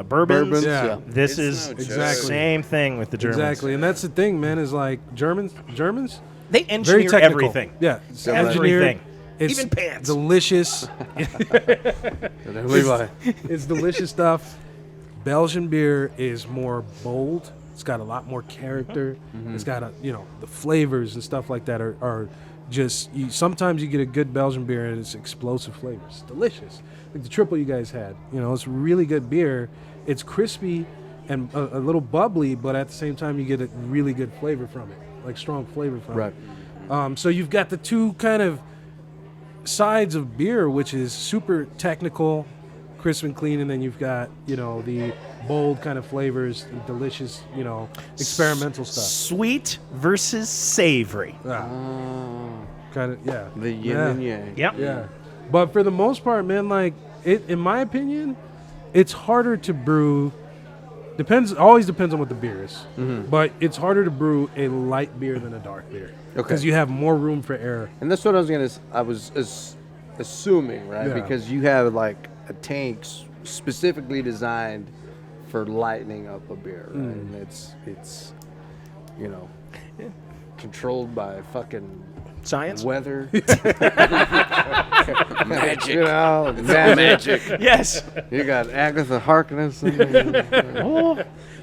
bourbons. Bourbons, Yeah. yeah. This It's is no joke. Exactly. same thing with the Germans. Exactly, and that's the thing, man. Is like Germans, They very engineer technical. everything. Yeah, Everything. It's Even pants. delicious. Levi. It's delicious stuff. Belgian beer is more bold. It's got a lot more character. It's got the flavors and stuff like that are just. Sometimes you get a good Belgian beer and it's explosive flavors. It's delicious. Like the triple you guys had. It's really good beer. It's crispy and a little bubbly, but at the same time you get a really good flavor from it, like strong flavor from Right. it. So you've got the two kind of sides of beer, which is super technical, crisp and clean, and then you've got the bold kind of flavors, and delicious, experimental stuff. Sweet versus savory. Kind of, yeah. The yin Yeah. and yang. Yep. Yeah, but for the most part, man, like in my opinion, it's harder to brew. Always depends on what the beer is, but it's harder to brew a light beer than a dark beer because you have more room for error. And that's what I was assuming, right? Yeah. Because you have like a tank specifically designed for lightening up a beer, right? And it's controlled by fucking Science. weather, Magic. magic. Yes. You got Agatha Harkness. Oh,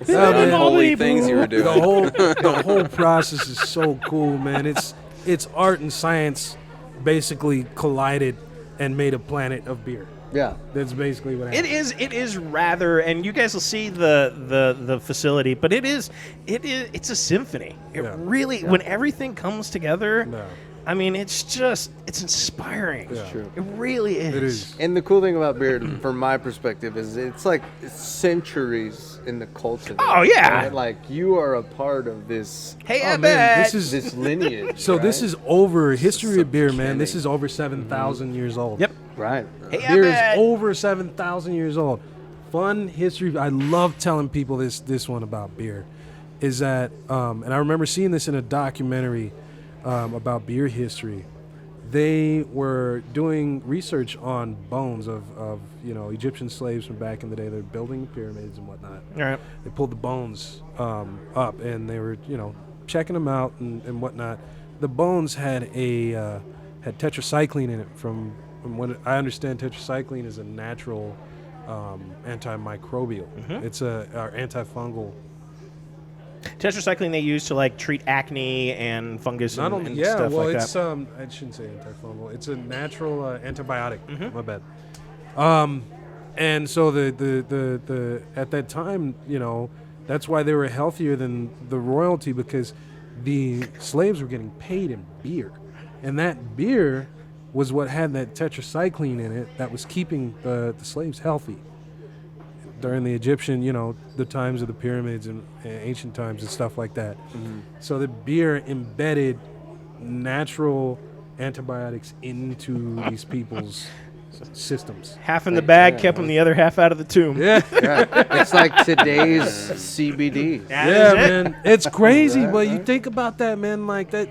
man. Holy things you were doing. The whole process is so cool, man. It's art and science basically collided and made a planet of beer. Yeah. That's basically what happened. It is rather, and you guys will see the facility, but it's a symphony. It Yeah. really, when everything comes together, Yeah. I mean, it's inspiring. Yeah. True. It really is. It is. And the cool thing about beer, from my perspective, is it's centuries in the culture. Oh, yeah. Right? Like you are a part of this Hey, Oh, I man, bet. this lineage. So this right? is over history of beer, man. beginning. This is over 7,000 years old. Yep. right. Hey, I Beer is bet. over 7,000 years old. Fun history. I love telling people this one about beer. is that, and I remember seeing this in a documentary about beer history. They were doing research on bones of Egyptian slaves from back in the day. They're building pyramids and whatnot. All right. They pulled the bones up, and they were checking them out and whatnot. The bones had had tetracycline in it. From what I understand, tetracycline is a natural antimicrobial. It's or antifungal. Tetracycline they use to like treat acne and fungus Not and, only, and yeah, stuff well, like it's that. I shouldn't say antifungal. It's a natural antibiotic. My bad. And so the at that time, that's why they were healthier than the royalty, because the slaves were getting paid in beer, and that beer was what had that tetracycline in it that was keeping the slaves healthy during the Egyptian, the times of the pyramids and ancient times and stuff like that. So the beer embedded natural antibiotics into these people's systems. Half in the bag, kept them the other half out of the tomb. Yeah, It's like today's CBD. That yeah, is it. man, it's crazy. But you think about that, man, like that.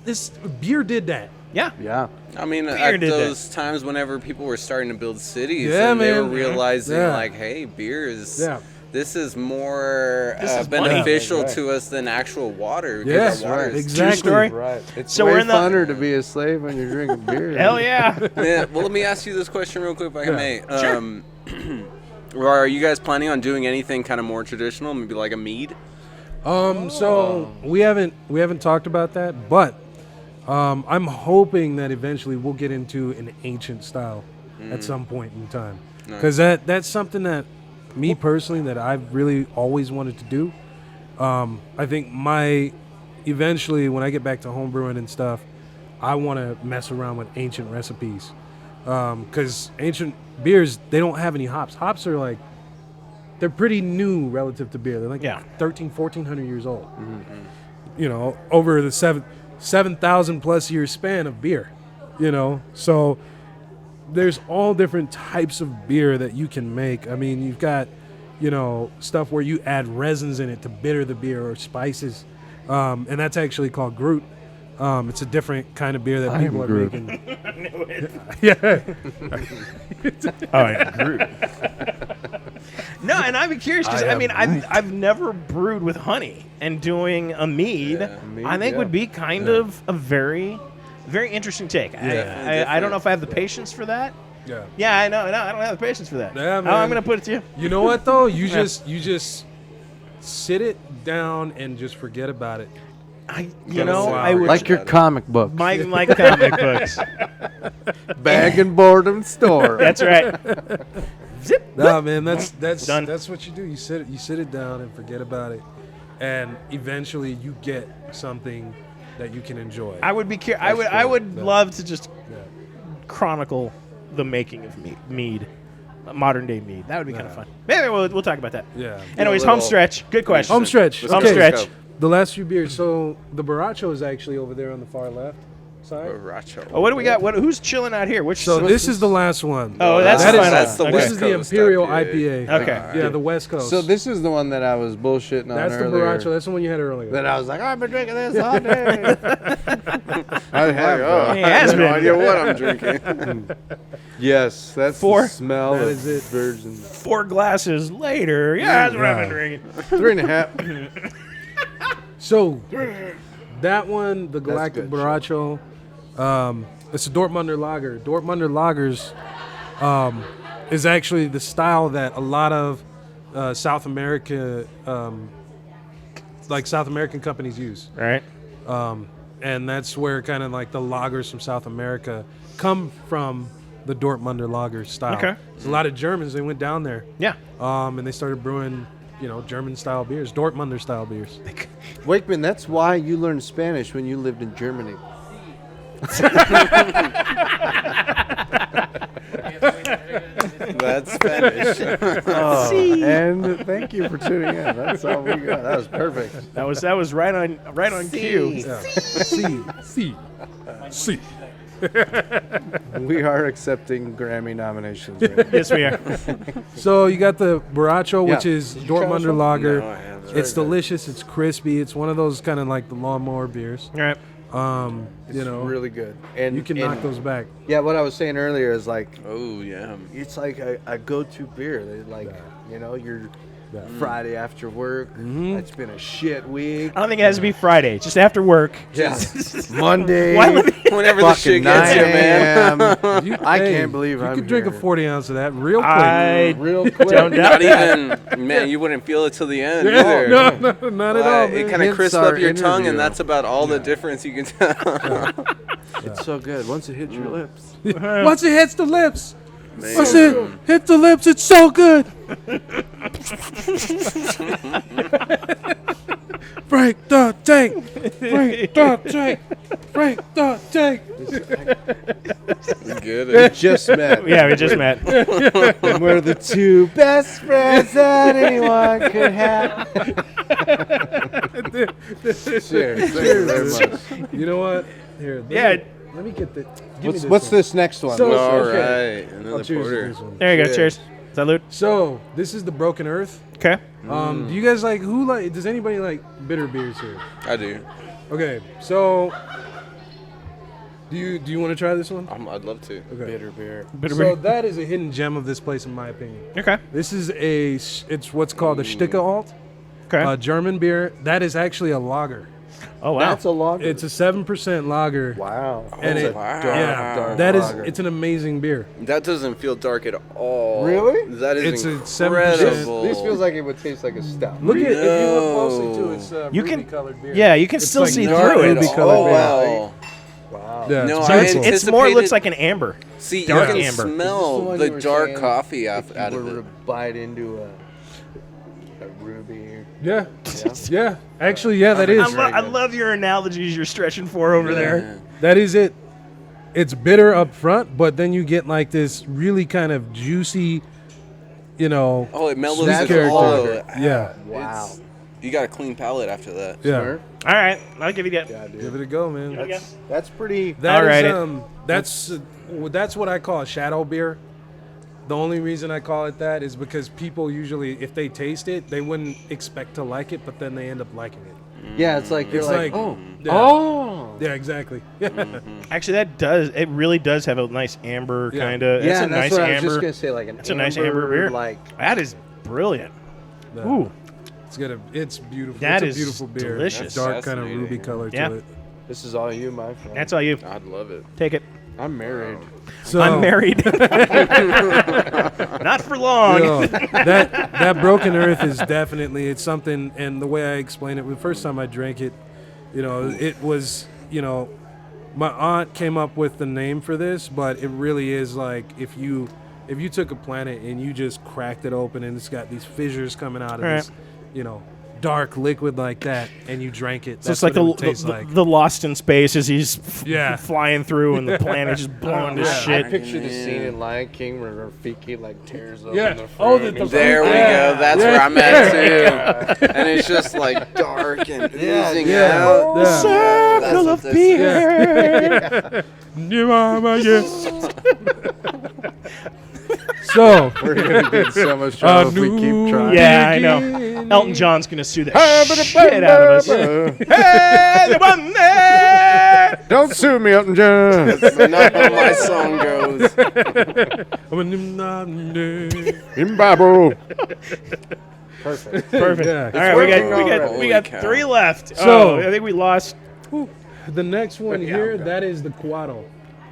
This beer did that. Yeah. Yeah. I mean, Beer at did those times whenever people were starting to build cities, Yeah, and they were man. realizing, Yeah. like, hey, beer is... Yeah. This is more This is money. beneficial Right. to us than actual water. because Yes, our water right, is exactly. True story. Right. It's So way we're in the- funner to be a slave when you're drinking beer. Hell yeah. Yeah, well, let me ask you this question real quick, if I may. Sure. Are you guys planning on doing anything kind of more traditional, maybe like a mead? So we haven't talked about that, but I'm hoping that eventually we'll get into an ancient style at some point in time, because that's something that me personally that I've really always wanted to do. I think eventually when I get back to homebrewing and stuff, I want to mess around with ancient recipes, because ancient beers, they don't have any hops. Hops are like, they're pretty new relative to beer. They're like 1,400 years old. Over the 7,000 plus year span of beer, so there's all different types of beer that you can make. I mean, you've got, stuff where you add resins in it to bitter the beer, or spices, and that's actually called Groot. It's a different kind of beer that people are Groot. making. I knew it. Yeah. Oh, yeah. Groot. No, and I'd be curious because I've never brewed with honey, and doing a mead, I think would be kind of a very, very interesting take. I don't know if I have the patience for that. Yeah. Yeah, I know. I don't have the patience for that. Yeah, I'm man. going to put it to you. You know what though? You just sit it down and just forget about it. I Wow. would Like your comic book. my comic books. Bag and board and store. That's right. Zip. Nah, man, that's Done. that's what you do. You sit it down and forget about it, and eventually you get something that you can enjoy. I would be I would love to just chronicle the making of mead, modern day mead. That would be kind of fun. Maybe we'll talk about that. Yeah. Anyways, home stretch. Good question. Home stretch. Home Okay. stretch. The last few beers. So the Borracho is actually over there on the far left side. Borracho. Oh, what do we got? Who's chilling out here? So this is the last one. Oh, that's That the is- final. That's the Okay. This West is the Coast Imperial IPA. IPA. Okay. Yeah, the West Coast. So this is the one that I was bullshitting on that's the earlier. Borracho. That's the one you had earlier. That I was like, I've been drinking this all day. I have. He has I have no been. idea what I'm drinking. Yes, that's Four. the smell That of is it. virgin. 4 glasses later. Yeah, that's what I've been drinking. 3.5. So that one, the Galactic good Borracho, it's a Dortmunder lager. Dortmunder lagers is actually the style that a lot of South America, like South American companies use. Right. And that's where kind of like the lagers from South America come from, the Dortmunder lager style. Okay. There's a lot of Germans, they went down there. Yeah. And they started brewing, German style beers, Dortmunder style beers. Wakeman, that's why you learned Spanish when you lived in Germany. That's Spanish. And thank you for tuning in. That's all we got. That was perfect. That was right on cue. Yeah. See. We are accepting Grammy nominations. Right? Yes, we are. So you got the Borracho, which Yeah. is Did you try this Dortmunder one? Lager. No, I haven't. It's delicious. It's crispy. It's one of those kind of like the lawnmower beers. All right. It's You know, really good. And you can knock those back. Yeah, what I was saying earlier is like Oh yeah. it's like a go-to beer. Like you know, you're Friday after work. It's been a shit week. I don't think it has to be Friday. Just after work. Yeah, Monday. Why would Whenever the shit fucking gets 9 you, man. a.m. I can't believe you I'm could drink a here. 40 ounce of that real quick. I Real quick. don't doubt Not that. even, man. You wouldn't feel it till the end Yeah, either. no, not at all. It Man. kind of Hence crisps our up your tongue, interview. and that's about all the difference you can tell. It's so good. Once it hits your lips. Once it hits the lips, Man. once it hits the lips, it's so good. Break the tank, break the tank, break the tank. Good. Just met. Yeah, we just met. And we're the two best friends that anyone could have. Cheers. Thank you very much. You know what? Here, Yeah. let me get the. give me What's one. this next one? So- All okay. right, I'll another cheers to porter. this one. There you go. Cheers. Cheers. Salute. So this is the Broken Earth. Okay. Do you guys like does anybody like bitter beers here? I do. Okay, so do you want to try this one? I'd love to. Okay. Bitter beer. Bitter So beer. that is a hidden gem of this place, in my opinion. Okay. This is it's what's called a Sticke Alt, Okay. a German beer. That is actually a lager. Oh wow. That's a lager. It's a 7% lager. wow. And It's it, a wow. dark, yeah, dark that is lager. it's an amazing beer. That doesn't feel dark at all. Really? That is It's a 7%. incredible. This feels like it would taste like a stout. Look at if you look No. closely too, it's You ruby can- colored beer. Yeah, you can It's still like see dark through it. ruby Oh colored beer. wow. Wow. Yeah, No, it's I beautiful. It's more anticipated- looks like an amber. See, Dark you can amber. Is this the smell one the you were dark saying coffee if out you of were it. to bite into a ruby. Yeah. Yeah. Actually, yeah, that is. I love your analogies you're stretching for over there. That is it. It's bitter up front, but then you get like this really kind of juicy, Oh, it mellows That's it all. character. Yeah. Wow. You got a clean palate after that. Yeah. Sure. All right. I'll give you that. Yeah, dude. Give it a go, man. Okay. That's pretty. That is, Alrighty. that's what I call a shadow beer. The only reason I call it that is because people usually, if they taste it, they wouldn't expect to like it, but then they end up liking it. Yeah, it's like you're It's like, like- oh, Yeah. oh. Yeah, exactly. Actually, it really does have a nice amber Yeah. kind of. Yeah, It's a that's nice what I was amber. just gonna say. Like an It's a nice amber beer. Like That is brilliant. Yeah. Ooh. It's beautiful. That it's a is beautiful beer. delicious. Dark kind of Fascinating. ruby color Yeah. to it. this is all you, my friend. That's all you. I'd love it. Take it. I'm married. So, I'm married. Not for long. you know, that Broken Earth is definitely, it's something, and the way I explain it, the first time I drank it, it was, my aunt came up with the name for this, but it really is like if you took a planet and you just cracked it open and it's got these fissures coming out of Right. this, dark liquid like that, and you drank it. So That's it's like what it would taste the like. the Lost in Space as he's Yeah. flying through and the planet just blowing to Yeah. I shit. picture the scene in Lion King where Rafiki like tears open Yeah. the Oh, fruit. the There we Yeah. go. That's Yeah. where I'm at too. And it's just like dark and oozing Yeah. out. Yeah. Circle That's of what this beer. So, We're gonna get in so much trouble if we keep trying. Yeah, I know. Elton John's gonna sue the shit out of us. Hey, the one there. Don't sue me, Elton John. That's not how my song goes. Imbibo. Perfect. Perfect. Yeah. All right, we working got already. 3 left. So- I think we lost. the next one here, that is the Quado.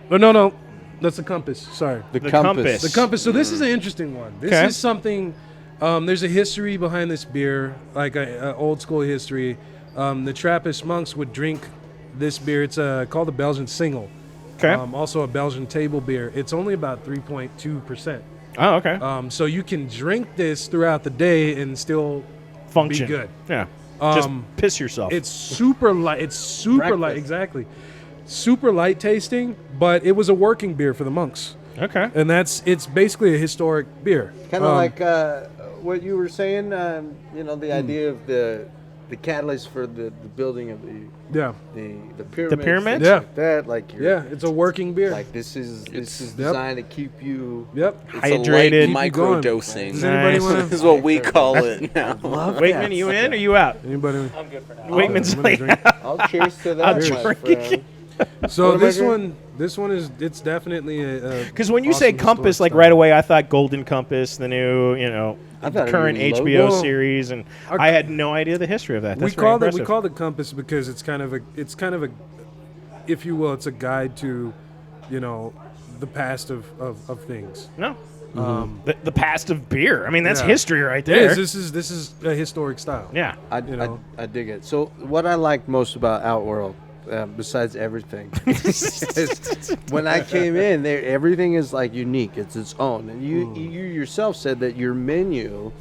Oh, no. That's the Compass. Sorry. The, The compass. compass. The Compass. So this is an interesting one. This Okay. is something. There's a history behind this beer, like a old school history. The Trappist monks would drink this beer. It's called a Belgian single. Okay. Also a Belgian table beer. It's only about 3.2%. Oh, okay. So you can drink this throughout the day and still Function. be good. Yeah. Just Um, piss yourself. It's super light. It's super light. Breakfast. Exactly. Super light tasting, but it was a working beer for the monks. okay. And it's basically a historic beer. Kind of like what you were saying. The idea of the the catalyst for the building of the pyramids. pyramids? things Yeah. like that. Like Yeah, it's a working beer. Like this is Yep. designed to keep you. Yep. It's Hydrated. a light Keep you going. micro-dosing. Does anybody Nice. want This is to? what we call it now. Wakeman, you in or you out? Anybody? I'm good for now. Wakeman's I'm gonna like, drink. I'll cheers to that, I'll my drink. friend. So What am I this drinking? one is it's definitely a because when you say awesome Compass, historic like right style. away, I thought Golden Compass, the new, I thought it current was HBO logo. series, and I had no idea the history of that. That's we very called it impressive. Compass because it's kind of a if you will, it's a guide to, the past of things. No. The past of beer. I mean, that's Yeah. history right It there. is. This is a historic style. Yeah. I dig it. So what I like most about Outworld, besides everything, is when I came in, there everything is like unique. It's its own. And you yourself said that your menu,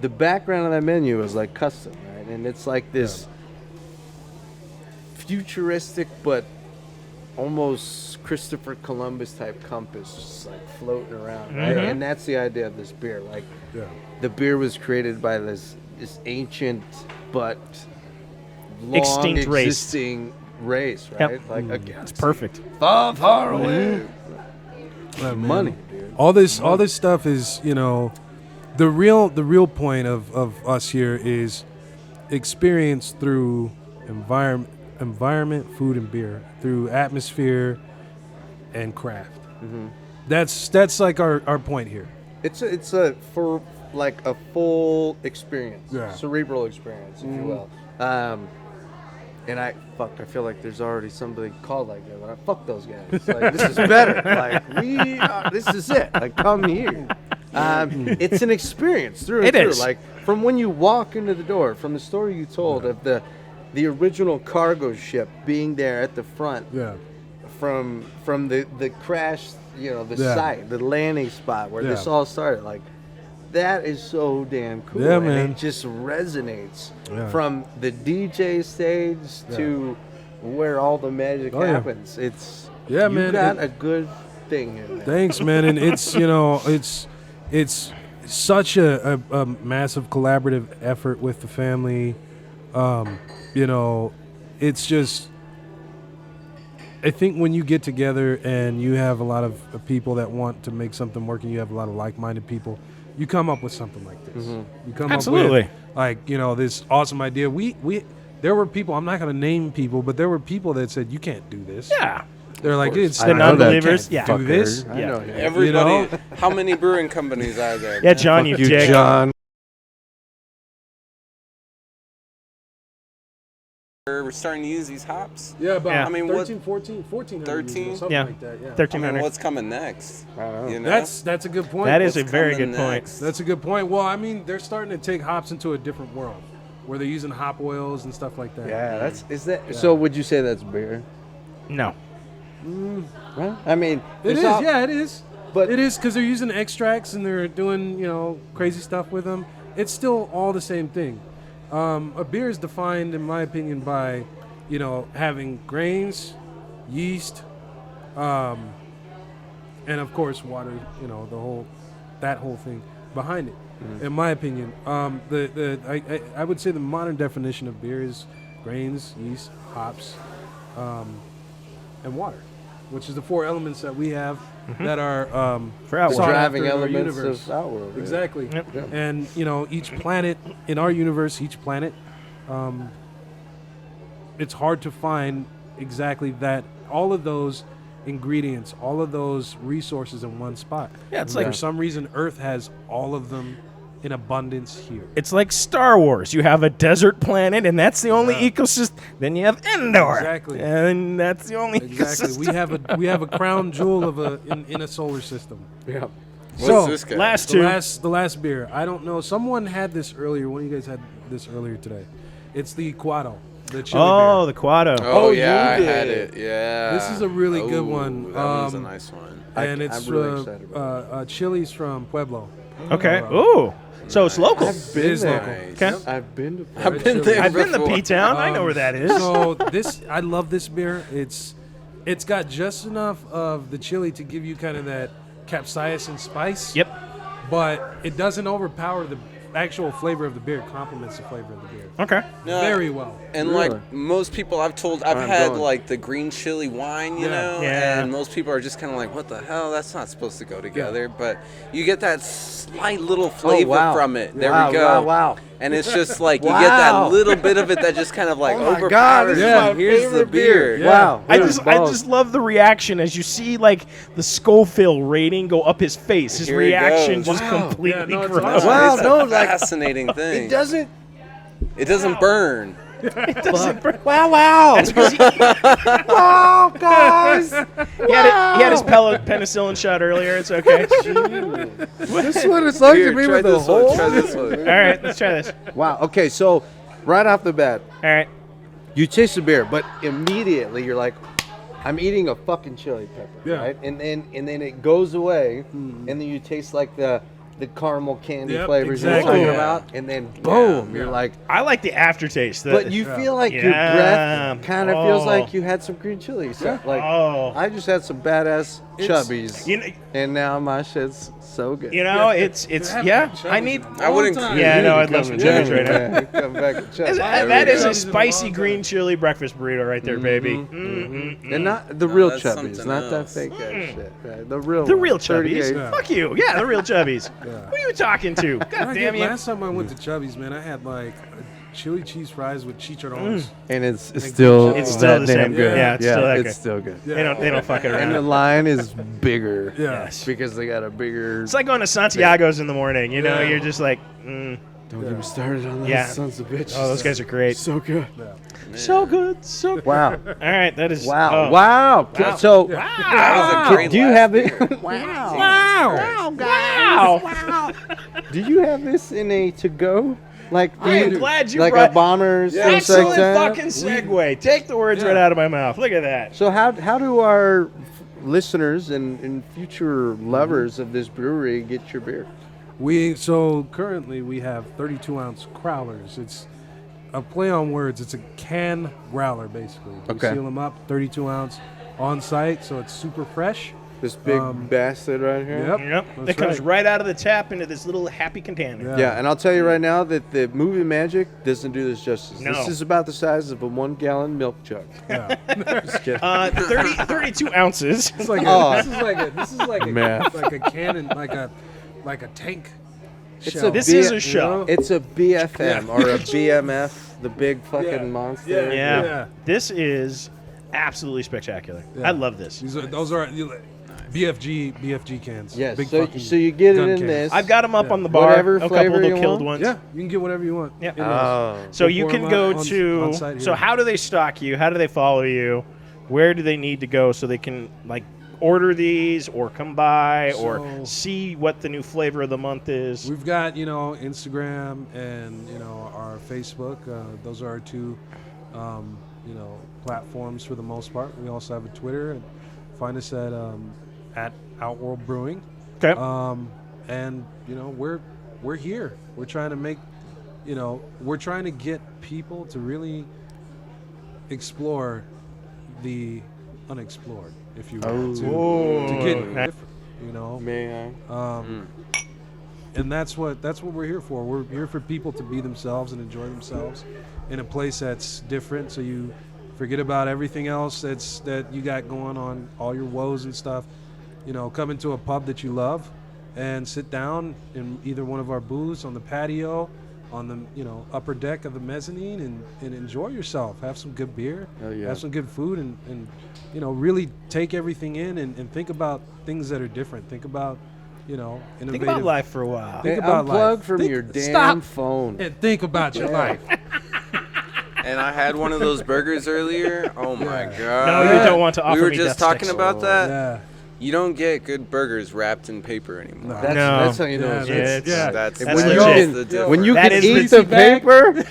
the background of that menu is like custom, right? And it's like this futuristic but almost Christopher Columbus type compass, just like floating around, right? Mhm. And that's the idea of this beer. Like Yeah. the beer was created by this ancient but long Extinct race. existing race, Yep. right? Like a It's perfect. far, far away. Oh, man. Money, dude. All this stuff is, the real point of us here is experience through environment, food and beer, through atmosphere and craft. That's like our point here. It's a for like a full experience, Yeah. cerebral experience, if you will. And I feel like there's already somebody called like that, but I fuck those guys. Like this is better. Like this is it. Like come here. It's an experience through and It through. is. Like from when you walk into the door, from the story you told of the original cargo ship being there at the front, Yeah. from the crash, the Yeah. site, the landing spot where this Yeah. all started. Like that is so damn cool. Yeah, and man. it just resonates Yeah. from the DJ stage to where all the magic Oh, yeah. happens. It's Yeah, you man, got it- a good thing in there. Thanks, man. And it's it's such a massive collaborative effort with the family. It's just I think when you get together and you have a lot of people that want to make something work and you have a lot of like-minded people, you come up with something like this. You come Absolutely. up with like, this awesome idea. We there were people, I'm not going to name people, but there were people that said you can't do this. Yeah. They're like, it's The know that non-believers. can't Yeah. do this. I Yeah. know him. Everybody, how many brewing companies are there? Yeah, John, you dick. John. We're starting to use these hops. Yeah, about Yeah. I mean, what- 1400 13? something Yeah. like that. Yeah. I mean, 1300. what's coming next? I don't know. You know? That's a good point. That is a What's very coming good point. next? That's a good point. Well, I mean, they're starting to take hops into a different world where they're using hop oils and stuff like that. Yeah, so would you say that's beer? No. Right? I mean, It there's is. all- Yeah, it is. But- it is because they're using extracts and they're doing crazy stuff with them. It's still all the same thing. A beer is defined, in my opinion, by having grains, yeast, and of course water. That whole thing behind it. In my opinion, I would say the modern definition of beer is grains, yeast, hops, and water, which is the four elements that we have that are For Outworld. sought driving after in our elements universe. of Outworld. yeah. Exactly. Yep. Yeah. And each planet in our universe, each planet, it's hard to find exactly that all of those ingredients, all of those resources in one spot. Yeah, it's And like- for some reason Earth has all of them in abundance here. It's like Star Wars. You have a desert planet, and that's the only ecosystem. Then you have Endor. Exactly. And that's the only Exactly. ecosystem. We have a crown jewel of in a solar system. Yeah. What's So, this guy? Last The two. last beer. I don't know. Someone had this earlier. One of you guys had this earlier today. It's the Quado, the chili Oh, beer. the Quado. Oh, you yeah, I did. had it. Yeah. This is a really good Ooh, one. That one's a Um, nice one. And it's I'm really excited about chilies from Pueblo. Okay. Ooh. So it's local. I've been is there. local. Okay. I've been to. I've been there I've been to before. P-Town. I know where that is. So I love this beer. It's got just enough of the chili to give you kind of that capsaicin spice. Yep. But it doesn't overpower the actual flavor of the beer complements the flavor of the beer Okay. No, very well. And Really? like most people I've I'm had going. like the green chili wine, you know, Yeah. and most people are just kind of like, what the hell? That's not supposed to go together. But you get that slight little flavor wow. from it. There Wow, we go. wow, wow. And it's just like you get that Wow. little bit of it that just kind of like Oh my overpowers. God, this is you. my Here's the favorite beer. beer. Wow. I There's just both. love the reaction as you see like the Scoville rating go up his face. His Here he reaction goes. just Wow. completely Yeah, no, it's grows. awesome. Wow, It's no, a like fascinating thing. it doesn't. It doesn't burn. It doesn't burn. Wow, wow. That's 'cause he Wow, guys. he had his penicillin shot earlier. It's okay. This is what it's like Here, to be try with a this one. whole. Try this one. All right, let's try this. Wow. Okay, so right off the bat, All right. you taste the beer, but immediately you're like, I'm eating a fucking chili pepper, Yeah. right? And then it goes away, and then you taste like the caramel candy Yep, flavors exactly. you're talking Yeah. about, and then boom, Yeah. you're like, I like the aftertaste. but you feel like your Yeah. breath kind of feels Oh. like you had some green chili. So, like, Oh. I just had some badass chubbies, You know, and now my shit's so good. it's haven't yeah. had chubbies I need. in a I wouldn't. long time. Yeah, I know. You I'd love some coming chubbies down, right now. man. Come back and check. That is a Chubbies in a spicy long green time. chili breakfast burrito right there, baby. And not the real that's chubbies, something not that else. fake ass shit. Right? The real The one, real chubbies. 38. Yeah. Fuck you. Yeah, the real chubbies. Who are you talking to? God damn you. Last time I went to Chubby's, man, I had like chili cheese fries with chicharrones. And it's still It's still that the damn same. good. Yeah, it's still that it's good. still good. Yeah. They don't fuck it And the around. line is bigger. Yeah. Yes. Because they got a bigger. It's like going to Santiago's in the morning. You know, Yeah. you're just like, Don't get me started on those Yeah. sons of bitches. oh, those guys are great. so good. So good. So good. Wow. All right, that is. Wow. oh. Wow. Wow. So, That was a great do you last have beer. it? Wow. Wow. Do you have this in a to go? Like, do I am you- glad you like brought a bomber, things excellent like that? fucking segue. Take the words right out of my mouth. Look at that. So how do our listeners and future lovers of this brewery get your beer? So currently we have 32-ounce growlers. It's a play on words. It's a can growler basically. We Okay. seal them up, 32-ounce on site, so it's super fresh. This big bastard right here. Yep. Yep. That's That comes right. right out of the tap into this little happy container. Yeah, and I'll tell you right now that the movie Magic doesn't do this justice. No. This is about the size of a 1-gallon milk jug. Yeah. Just kidding. 32 ounces. It's like Oh. this is like a Math. like a cannon, like a tank. It's shell. a This B- is a shell. It's a BFM Yeah. or a BMF, the big fucking Yeah. monster. Yeah. Yeah. This is absolutely spectacular. Yeah. I love this. Those are BFG cans. Yes. Big So, fucking so you get it gun in cans. this. I've got them up Yeah. on the bar. Whatever a couple flavor of the you killed want. ones. Yeah, you can get whatever you want. Yeah. in those. Oh. So We'll you pour can 'em go on to. site So here. how do they stock you? How do they follow you? Where do they need to go so they can like order these or come by or So- see what the new flavor of the month is? We've got Instagram and our Facebook. Those are our two platforms for the most part. We also have a Twitter, and find us at Outworld Brewing. Okay. And we're here. We're trying to make we're trying to get people to really explore the unexplored, if you will, to get different, Man. and that's what we're here for. We're here for people to be themselves and enjoy themselves in a place that's different, so you forget about everything else that you got going on, all your woes and stuff. Come into a pub that you love and sit down in either one of our booths on the patio, on the upper deck of the mezzanine, and enjoy yourself. Have some good beer, Hell yeah. have some good food, and really take everything in and think about things that are different. Think about innovative. Think about life for a while. Think Hey, about unplug life. from Think- your damn stop phone. and think about your life. And I had one of those burgers earlier. Oh my god! No, you don't want to offer We were me just death talking sticks. about that. Yeah. You don't get good burgers wrapped in paper anymore. That's how you know. Yeah, it's that's- good. yeah. That's That's when legit. you can, the difference. when you That can is eat the the paper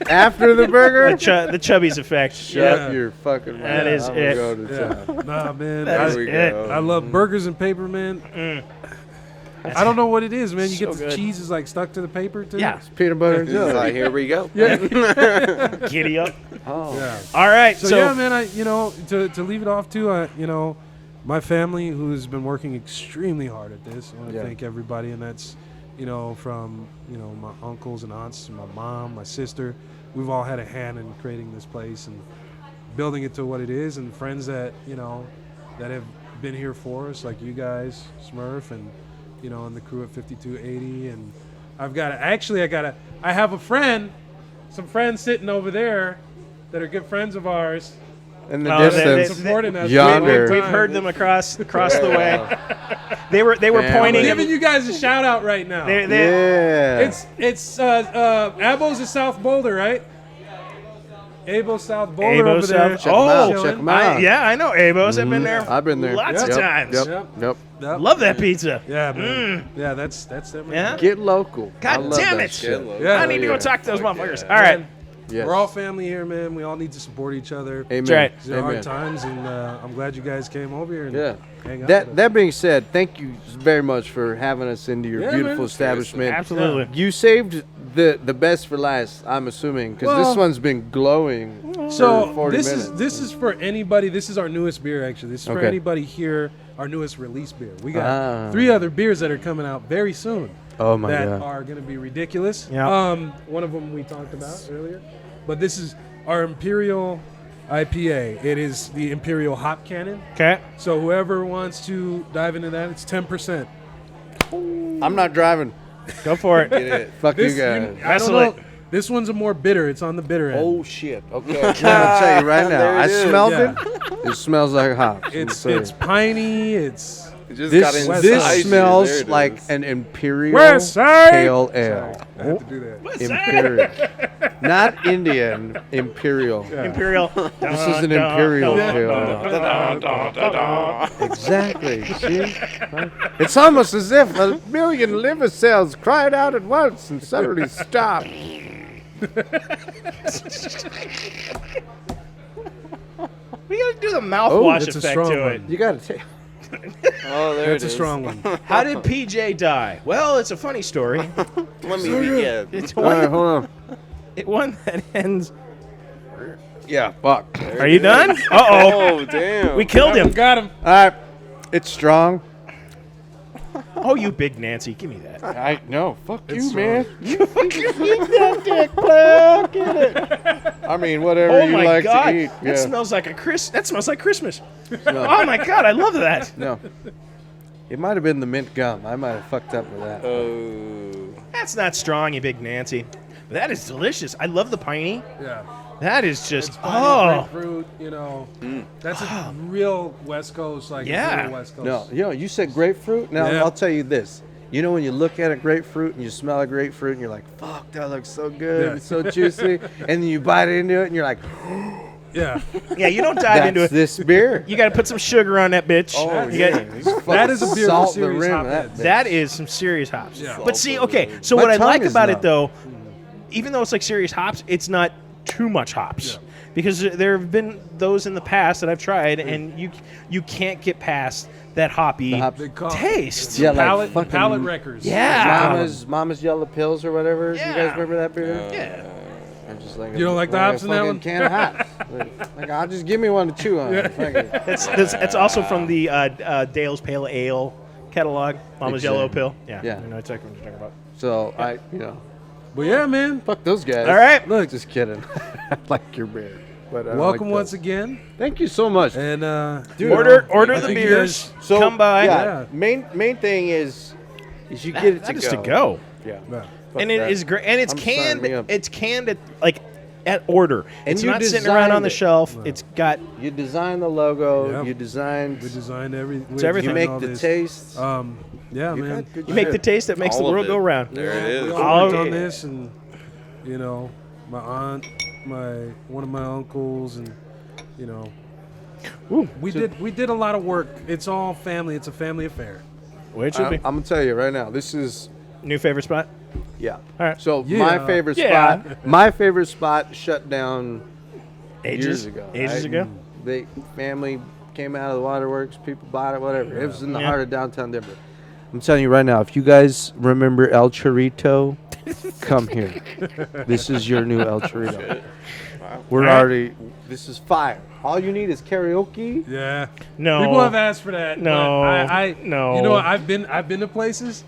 after the burger, The Chubby's effect. shut Yeah. your fucking mouth. That is I'm it. gonna go to Yeah. town. Nah, man. That I, is There we it. go. I love burgers and paper, man. I don't know what it is, man. You So get the good. cheese is like stuck to the paper too. Yeah. Peanut butter and It's jelly. like, here we go. Giddy up. Oh. Yeah. All right. So, yeah, man. To leave it off too. My family, who's been working extremely hard at this, I want to Yeah. thank everybody, and that's from my uncles and aunts, my mom, my sister. We've all had a hand in creating this place and building it to what it is, and friends that that have been here for us, like you guys, Smurf, and and the crew at 5280. And I have some friends sitting over there that are good friends of ours. In the Oh, distance, supporting us. yonder. We've heard them across the way. They were Man. I'm pointing. giving you guys a shout out right now. Yeah. It's Abo's of South Boulder, right? Abo South Boulder Abo over there. South- Check 'em out, Chilling. check 'em out. Yeah, I know Abos. I've been there. I've been there. lots of Yep. times. Yep. Yep. Yep. Love that pizza. Yeah, man. Yeah, that's them. right Yeah? there. Get local. I God love damn that it. shit. Yeah. I need to go Yeah. talk to those motherfuckers. yeah. All right. Man, Yes. We're all family here, man. We all need to support each other. Amen. That's right. These are hard times, and I'm glad you guys came over here and Yeah. hang out. with us. That being said, thank you very much for having us into your Yeah, beautiful man. establishment. Absolutely. You saved the best for last, I'm assuming, because Well- this one's been glowing for So 40 this minutes. is for anybody. This is our newest beer, actually. This is for Okay. anybody here. Our newest release beer. We got Ah. 3 other beers that are coming out very soon. Oh my that God. are going to be ridiculous. Yeah. One of them we talked about earlier, but this is our Imperial IPA. It is the Imperial Hop Cannon. Okay. So whoever wants to dive into that, it's 10%. I'm not driving. Go for it. Get it. Fuck This, you guys. I don't Wrestle know. it. This one's a more bitter. It's on the bitter end. Oh shit. Okay. I'm gonna tell you right now. There it I is. smelled Yeah. it. It smells like hops. It's piney. It's It just got This inside this you. smells There it like is. an imperial West Side. pale ale. I have to do that. Imperial, not Indian. Imperial. Imperial. This is an imperial pale ale. Exactly. See, it's almost as if a million liver cells cried out at once and suddenly stopped. We gotta do the mouthwash it's a effect strong to one. it. You gotta take. Oh, there That's it a is. strong one. How did PJ die? Well, it's a funny story. Let me begin. It's All one, right, hold on. one that ends. Yeah, fuck. Are you done? Uh oh. Oh, damn. We killed him. Got him. All right, it's strong. Oh, you big Nancy. Give me that. I know. Fuck It's you, strong. man. You fucking eat that dick, player. Get it. I mean, whatever Oh you my like god. to eat. That Yeah. smells like That smells like Christmas. No. Oh my god, I love that. No. It might have been the mint gum. I might have fucked up with that. Oh. That's not strong, you big Nancy. That is delicious. I love the piney. Yeah. That is just It's funny, oh. grapefruit, That's a real West Coast, like Yeah. real West Coast. No, you said grapefruit. Now Yeah. I'll tell you this. You know when you look at a grapefruit and you smell a grapefruit and you're like, "Fuck, that looks so good. Yeah. It's so juicy." And then you bite into it and you're like, Yeah. Yeah, you don't dive "That's into it. this beer." You got to put some sugar on that bitch. Oh, You yeah. got- That is a beer Salt with the serious rim hop of that heads. bitch. That is some serious hops. Yeah. But see, okay, so My what I tongue like is about numb. it though, even though it's like serious hops, it's not too much hops. Yeah. Because there have been those in the past that I've tried, and you can't get past that hoppy hop- They call taste. Yeah, like palate, fucking- palate wreckers. Yeah. Mama's yellow pills or whatever. Yeah. You guys remember that beer? Yeah. I'm just like, You don't like the hops in that fucking one? Can of hops. Like, I'll just give me one to chew on. Fuck it. That's also from the Dale's Pale Ale catalog. Mama's Exactly. Yellow Pill. Yeah. Yeah. I know exactly what you're talking about. So But yeah, man. fuck those guys. All right. Look, Just kidding. I like your beer. But I don't welcome like once those. again. Thank you so much. And Dude, Order I the think you beers. So Come by. Yeah, Yeah. main thing is you get it That to is go. to go. Yeah. Yeah. Fuck And it that. is great. And it's I'm signing canned. me up. It's canned at at order. And It's you not sitting around on designed the it. shelf. It's got You design the logo. Yep. You designed. We designed everything. everything. You make all the this. taste. Yeah, You man. got good you make shit. the taste that makes All the of world it. go round. There it is. We Oh, all worked yeah. on this, and my aunt, one of my uncles, and Ooh. we did a lot of work. It's all family. It's a family affair. Way it should I'm be. gonna tell you right now. This is New favorite spot. yeah. All right. So Yeah. my favorite Yeah. spot. My favorite spot shut down Ages years ago. Ages right? ago. They family came out of the waterworks. People bought it. Whatever. It was in the Yeah. heart of downtown Denver. I'm telling you right now. If you guys remember El Chorito, come here. This is your new El Chorito. We're All right. already. This is fire. All you need is karaoke. Yeah. No. People have asked for that. No. but I No. You know, I've been to places,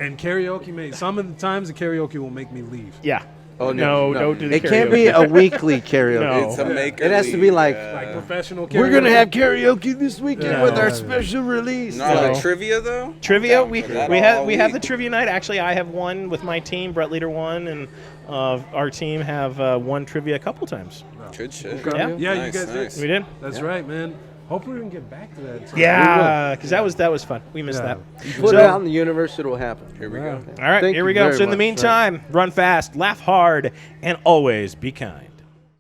And karaoke some of the times the karaoke will make me leave. Yeah. Oh No, don't do the It can't be karaoke. a weekly karaoke. No. It's a maker. It has to be like, Like professional karaoke. we're gonna have karaoke this weekend Yeah. with our special release. Not No. like trivia though. Trivia, Down we for that we all have we have the week. trivia night. Actually, I have won with my team. Brett Leader won, and our team have won trivia a couple times. Good shit. Yeah. Yeah, Nice, you guys nice. We did. That's right, man. Hopefully we can get back to that. Yeah, because that was fun. We missed Yeah. that. Put So- it out in the universe, it'll happen. Here we Yeah. go. All right, Thank here you we go. very So in the much, meantime, run fast, laugh hard, and always be kind.